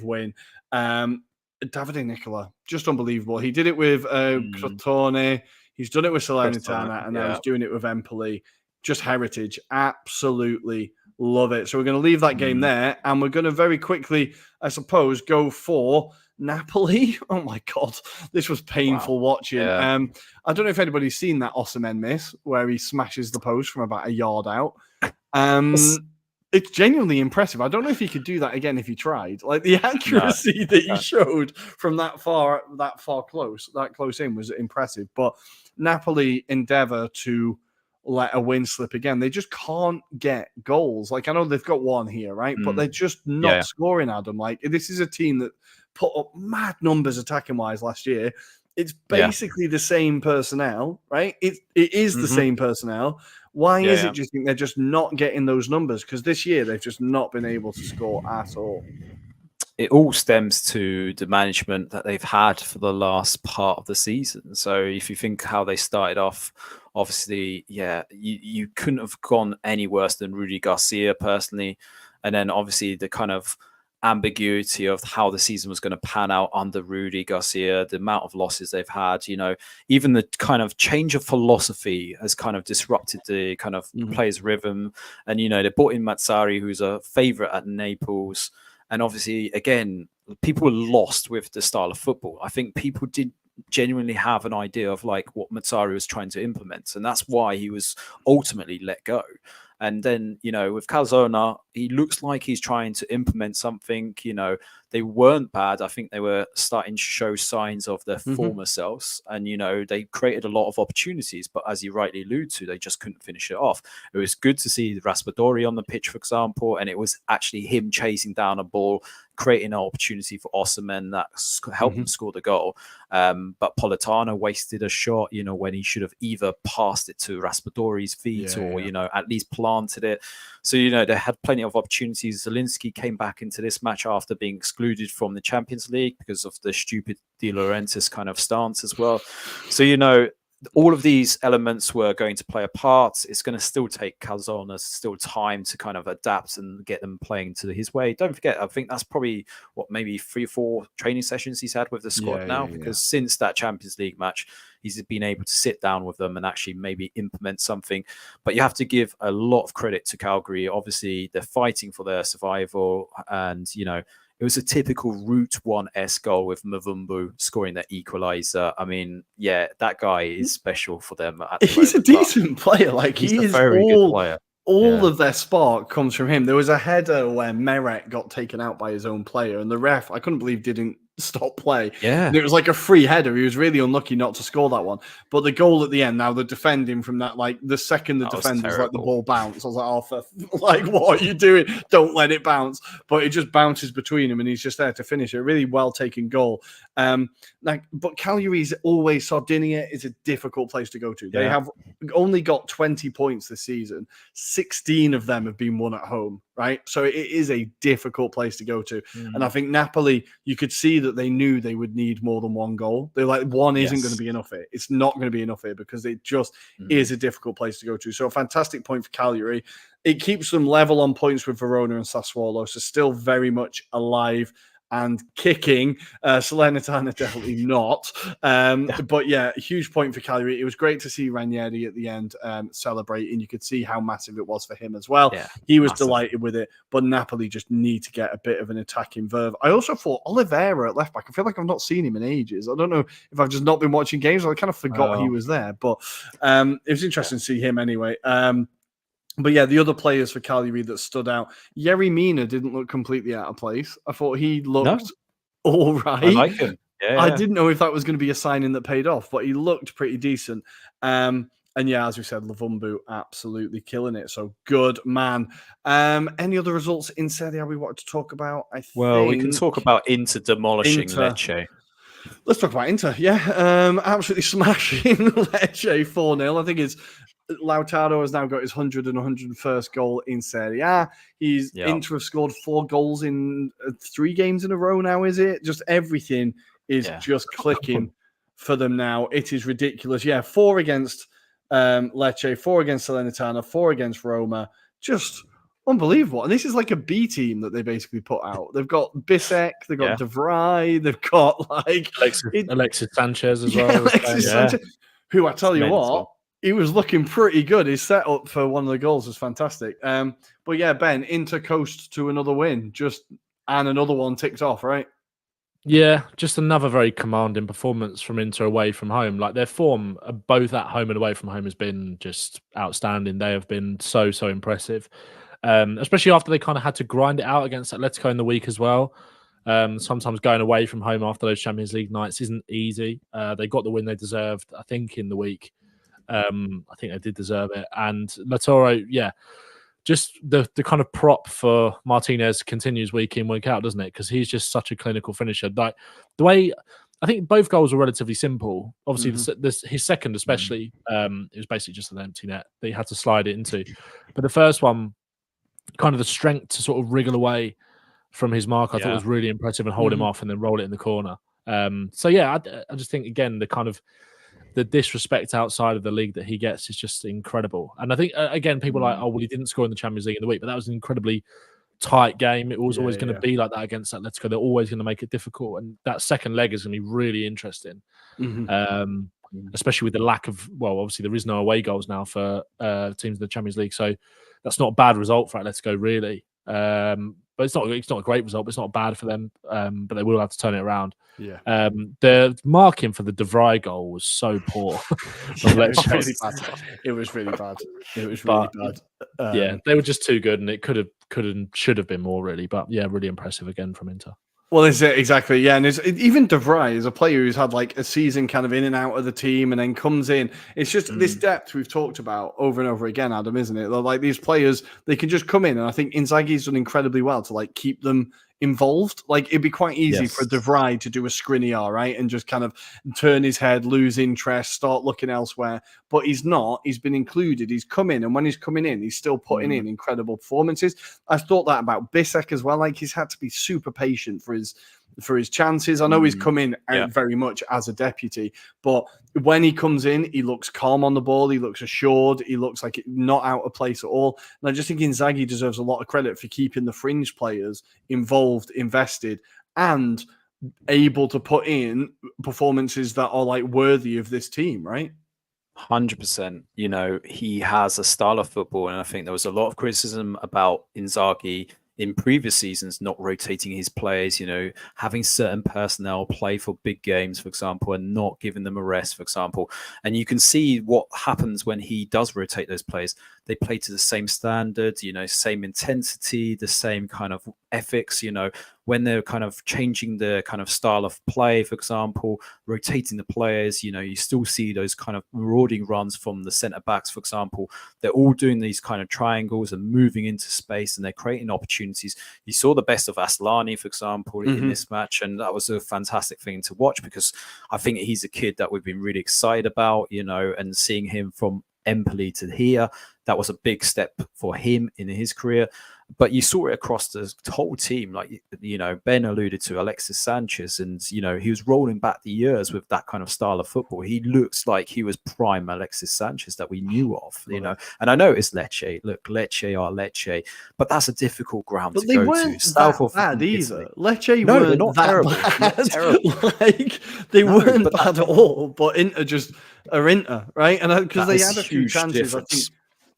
Speaker 1: win. Davide Nicola, just unbelievable. He did it with Crotone. He's done it with Salernitana, and now he's doing it with Empoli. Just heritage. Absolutely love it. So we're going to leave that game there, and we're going to very quickly, I suppose, go for Napoli. Oh my God, this was painful watching.
Speaker 2: Yeah.
Speaker 1: I don't know if anybody's seen that Osimhen miss where he smashes the post from about a yard out. It's genuinely impressive. I don't know if he could do that again if he tried. Like the accuracy that he showed from that close in was impressive. But Napoli endeavour to let a win slip again. They just can't get goals. Like I know they've got one here, right? But they're just not scoring, Adam. Like this is a team that put up mad numbers attacking wise last year. It's basically the same personnel, right? It is the same personnel. Why is it, do you think, they're just not getting those numbers? Because this year they've just not been able to score at all.
Speaker 2: It all stems to the management that they've had for the last part of the season. So if you think how they started off, obviously, you couldn't have gone any worse than Rudy Garcia personally. And then obviously the kind of ambiguity of how the season was going to pan out under Rudy Garcia, the amount of losses they've had, even the kind of change of philosophy has kind of disrupted the kind of players' rhythm. And, they brought in Mazzari, who's a favourite at Naples. And obviously, again, people were lost with the style of football. I think people did genuinely have an idea of what Mazzari was trying to implement. And that's why he was ultimately let go. And then, with Calzona, he looks like he's trying to implement something. They weren't bad. I think they were starting to show signs of their former selves. And, they created a lot of opportunities. But as you rightly allude to, they just couldn't finish it off. It was good to see Raspadori on the pitch, for example. And it was actually him chasing down a ball, creating an opportunity for Osimhen that helped him score the goal. But Politano wasted a shot, when he should have either passed it to Raspadori's feet or, at least planted it. So, they had plenty of opportunities. Zielinski came back into this match after being excluded from the Champions League because of the stupid De Laurentiis kind of stance as well. So, all of these elements were going to play a part. It's going to still take Calzona still time to kind of adapt and get them playing to his way. Don't forget, I think that's probably maybe 3 or 4 training sessions he's had with the squad because since that Champions League match, he's been able to sit down with them and actually maybe implement something. But you have to give a lot of credit to Calgary. Obviously, they're fighting for their survival and, it was a typical Route 1-esque goal with Mavumbu scoring that equaliser. I mean, that guy is special for them.
Speaker 1: He's a decent player. He's a very good player. All of their spark comes from him. There was a header where Meret got taken out by his own player, and the ref, I couldn't believe, didn't stop play.
Speaker 2: Yeah.
Speaker 1: And it was like a free header. He was really unlucky not to score that one. But the goal at the end, now the defending from that, the second the defenders let the ball bounce, I was like, what are you doing? Don't let it bounce. But it just bounces between him and he's just there to finish it. Really well taken goal. But Cagliari's always, Sardinia is a difficult place to go to. They have only got 20 points this season. 16 of them have been won at home, right? So it is a difficult place to go to. And I think Napoli, you could see that they knew they would need more than one goal. They're like, one isn't going to be enough here. It's not going to be enough here because it just is a difficult place to go to. So a fantastic point for Cagliari. It keeps them level on points with Verona and Sassuolo, so still very much alive and kicking. Salernitana definitely not. But huge point for Cagliari. It was great to see Ranieri at the end celebrating. You could see how massive it was for him as well. Yeah, he was delighted with it. But Napoli just need to get a bit of an attacking verve. I also thought Oliveira at left back. I feel like I've not seen him in ages. I don't know if I've just not been watching games. I kind of forgot he was there. But it was interesting to see him anyway. But the other players for Cagliari that stood out, Yerry Mina didn't look completely out of place. I thought he looked all right.
Speaker 2: I like him.
Speaker 1: I didn't know if that was going to be a signing that paid off, but he looked pretty decent. And as we said, Lavumbu absolutely killing it. So good man. Any other results in Serie A we wanted to talk about?
Speaker 2: We can talk about Inter demolishing Lecce.
Speaker 1: Let's talk about Inter. Yeah, absolutely smashing Lecce 4-0. I think it's Lautaro has now got his 100 and 101st goal in Serie A. Inter have scored 4 goals in 3 games in a row now, is it? Just everything is just clicking for them now. It is ridiculous. Yeah, 4 against Lecce, 4 against Salernitana, 4 against Roma. Just unbelievable. And this is like a B team that they basically put out. They've got Bissek, they've got De Vrij, they've got like
Speaker 3: Alexis Sanchez as well.
Speaker 1: Alexis Sanchez, who I tell you what, he was looking pretty good. His setup for one of the goals was fantastic. But yeah, Ben, Inter coast to another win, and another one ticked off, right?
Speaker 3: Yeah, just another very commanding performance from Inter away from home. Like their form, both at home and away from home, has been just outstanding. They have been so impressive, especially after they kind of had to grind it out against Atletico in the week as well. Sometimes going away from home after those Champions League nights isn't easy. They got the win they deserved, I think, in the week. I think they did deserve it. And Lautaro, just the kind of prop for Martinez continues week in, week out, doesn't it? Because he's just such a clinical finisher. Like the way, I think both goals were relatively simple. Obviously, his second especially, it was basically just an empty net that he had to slide it into. But the first one, kind of the strength to sort of wriggle away from his mark, I thought was really impressive, and hold him off and then roll it in the corner. I just think, again, the disrespect outside of the league that he gets is just incredible. And I think, again, people are like, oh, well, he didn't score in the Champions League in the week, but that was an incredibly tight game. It was always going to be like that against Atletico. They're always going to make it difficult. And that second leg is going to be really interesting, especially with the lack of, well, obviously there is no away goals now for teams in the Champions League. So that's not a bad result for Atletico, really. But it's not a great result, but it's not bad for them. But they will have to turn it around.
Speaker 1: Yeah.
Speaker 3: The marking for the De Vrij goal was so poor.
Speaker 1: It was really bad. It was really bad.
Speaker 3: They were just too good, and it could and should have been more, really. But yeah, really impressive again from Inter.
Speaker 1: Well, is it exactly? Yeah, and even De Vrij is a player who's had like a season kind of in and out of the team, and then comes in. It's just this depth we've talked about over and over again, Adam, isn't it? They're like these players, they can just come in, and I think Inzaghi's done incredibly well to like keep them involved. Like it'd be quite easy for De Vrij to do a Skriniar, right, and just kind of turn his head, lose interest, start looking elsewhere. But he's not. He's been included. He's come in, and when he's coming in, he's still putting in incredible performances. I thought that about Bissek as well. Like he's had to be super patient for his chances. I know he's come in out very much as a deputy, but when he comes in, he looks calm on the ball. He looks assured. He looks like not out of place at all. And I just think Inzaghi deserves a lot of credit for keeping the fringe players involved, invested, and able to put in performances that are like worthy of this team, right?
Speaker 2: 100%. You know, he has a style of football, and I think there was a lot of criticism about Inzaghi in previous seasons not rotating his players, you know, having certain personnel play for big games, for example, and not giving them a rest, for example. And you can see what happens when he does rotate those players. They play to the same standards, you know, same intensity, the same kind of ethics, you know, when they're kind of changing the kind of style of play, for example, rotating the players, you know, you still see those kind of marauding runs from the centre backs, for example. They're all doing these kind of triangles and moving into space, and they're creating opportunities. You saw the best of Aslani, for example, in this match, and that was a fantastic thing to watch, because I think he's a kid that we've been really excited about, you know, and seeing him from Empoli to here, that was a big step for him in his career. But you saw it across the whole team. Like, you know, Ben alluded to Alexis Sanchez, and, you know, he was rolling back the years with that kind of style of football. He looks like he was prime Alexis Sanchez that we knew of, you know. And I know it's Lecce. Look, Lecce are Lecce, but that's a difficult ground to go to.
Speaker 1: South of bad either. Lecce
Speaker 2: no,
Speaker 1: weren't
Speaker 2: they're not
Speaker 1: that
Speaker 2: terrible.
Speaker 1: bad.
Speaker 2: Not terrible.
Speaker 1: Like, they weren't bad at all, but Inter just are Inter, right? And because they had a few chances,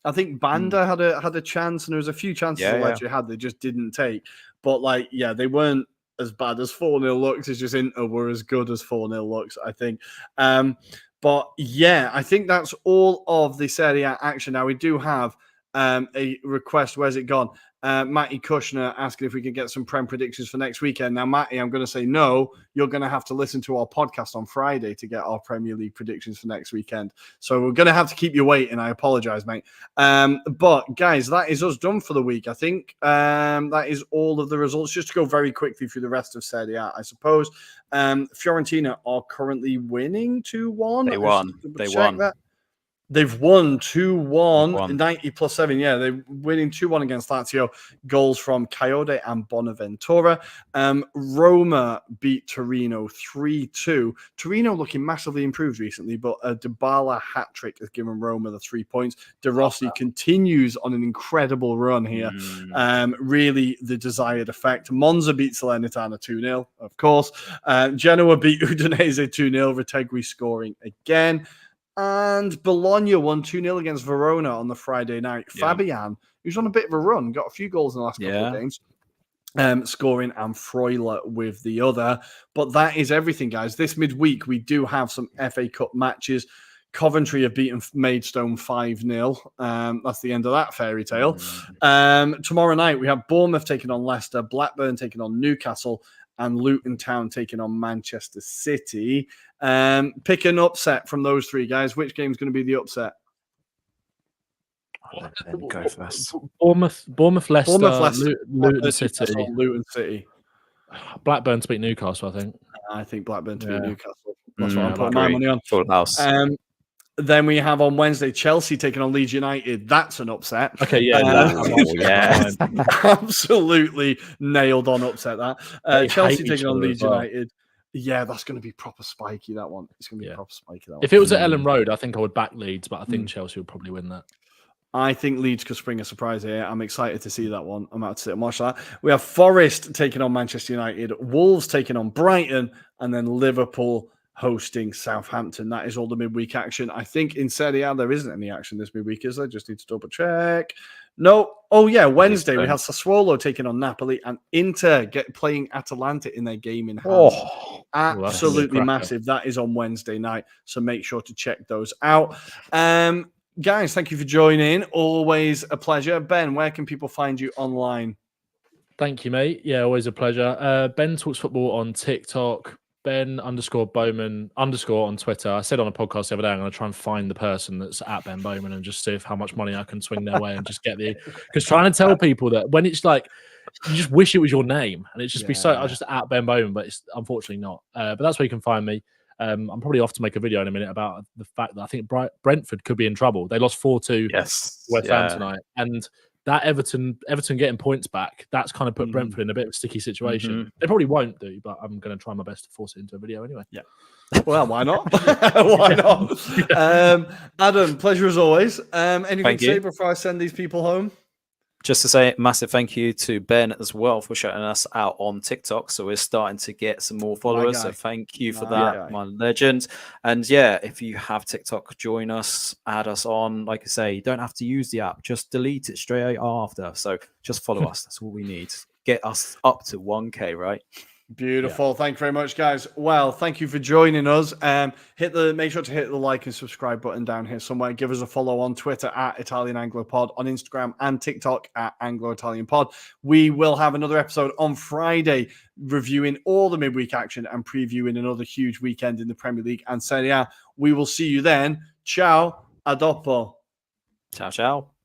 Speaker 1: I think Banda had a chance, and there was a few chances that Lecce had they just didn't take. But like, yeah, they weren't as bad as 4-0 looks. It's just Inter were as good as 4-0 looks, I think. But yeah, I think that's all of the Serie A action. Now we do have a request. Where's it gone? Matty Kushner asking if we could get some Prem predictions for next weekend. Now, Matty, I'm going to say no. You're going to have to listen to our podcast on Friday to get our Premier League predictions for next weekend. So we're going to have to keep you waiting. I apologize, mate. But guys, that is us done for the week. I think that is all of the results. Just to go very quickly through the rest of Serie A, I suppose. Fiorentina are currently winning 2-1.
Speaker 2: They won. They won.
Speaker 1: That. They've won 2-1, 90 plus 7. Yeah, they're winning 2-1 against Lazio. Goals from Coyote and Bonaventura. Roma beat Torino 3-2. Torino looking massively improved recently, but a Dybala hat-trick has given Roma the 3 points. De Rossi continues on an incredible run here. Really the desired effect. Monza beat Salernitana 2-0, of course. Genoa beat Udinese 2-0. Retegui scoring again. And Bologna won 2-0 against Verona on the Friday night. Yeah. Fabian, who's on a bit of a run, got a few goals in the last couple of games, scoring, and Freuler with the other. But that is everything, guys. This midweek, we do have some FA Cup matches. Coventry have beaten Maidstone 5-0. That's the end of that fairy tale. Tomorrow night, we have Bournemouth taking on Leicester, Blackburn taking on Newcastle, and Luton Town taking on Manchester City. Pick an upset from those three, guys. Which game's going to be the upset?
Speaker 2: Go first.
Speaker 3: Bournemouth, Leicester, Luton City.
Speaker 1: Luton City.
Speaker 3: Blackburn to beat Newcastle, I think.
Speaker 1: I think Blackburn to beat Newcastle. That's what I'm putting my money on.
Speaker 2: Full house.
Speaker 1: Then we have on Wednesday Chelsea taking on Leeds United. That's an upset.
Speaker 3: Okay, yeah.
Speaker 1: Absolutely nailed on upset that. Chelsea taking on Leeds United. Yeah, that's going to be proper spiky, that one. It's going to be proper spiky, that one.
Speaker 3: If it was at Ellen Road, I think I would back Leeds, but I think Chelsea would probably win that.
Speaker 1: I think Leeds could spring a surprise here. I'm excited to see that one. I'm about to sit and watch that. We have Forest taking on Manchester United, Wolves taking on Brighton, and then Liverpool hosting Southampton. That is all the midweek action. I think in Serie A there isn't any action this midweek, is there? Just need to double check. No. Oh yeah, Wednesday we have Sassuolo taking on Napoli and Inter playing Atalanta in their game in hand. Absolutely massive. That is on Wednesday night, so make sure to check those out. Guys, thank you for joining. Always a pleasure. Ben, where can people find you online?
Speaker 3: Thank you, mate. Yeah, always a pleasure. Ben Talks Football on TikTok. Ben_Bowman_ on Twitter. I said on a podcast the other day, I'm going to try and find the person that's at Ben Bowman and just see how much money I can swing their way and just get because trying to tell people that when it's like, you just wish it was your name and it's just be so, I'll just at Ben Bowman, but it's unfortunately not. But that's where you can find me. I'm probably off to make a video in a minute about the fact that I think Brentford could be in trouble. They lost 4-2 West Ham tonight. And that Everton getting points back, that's kind of put Brentford in a bit of a sticky situation. They probably won't do, but I'm going to try my best to force it into a video anyway. Yeah.
Speaker 1: Well, why not? Why not? Adam, pleasure as always. Anything to say before I send these people home?
Speaker 2: Just to say massive thank you to Ben as well for shouting us out on TikTok. So we're starting to get some more followers. So thank you for that, my legend. And yeah, if you have TikTok, join us, add us on. Like I say, you don't have to use the app. Just delete it straight after. So just follow us. That's all we need. Get us up to 1K, right?
Speaker 1: Beautiful. Thank you very much, guys. Well, thank you for joining us. Make sure to hit the like and subscribe button down here somewhere. Give us a follow on Twitter at Italian Anglopod, on Instagram and TikTok at Anglo-Italian Pod. We will have another episode on Friday reviewing all the midweek action and previewing another huge weekend in the Premier League and Serie A. We will see you then. Ciao. A dopo.
Speaker 2: Ciao, ciao.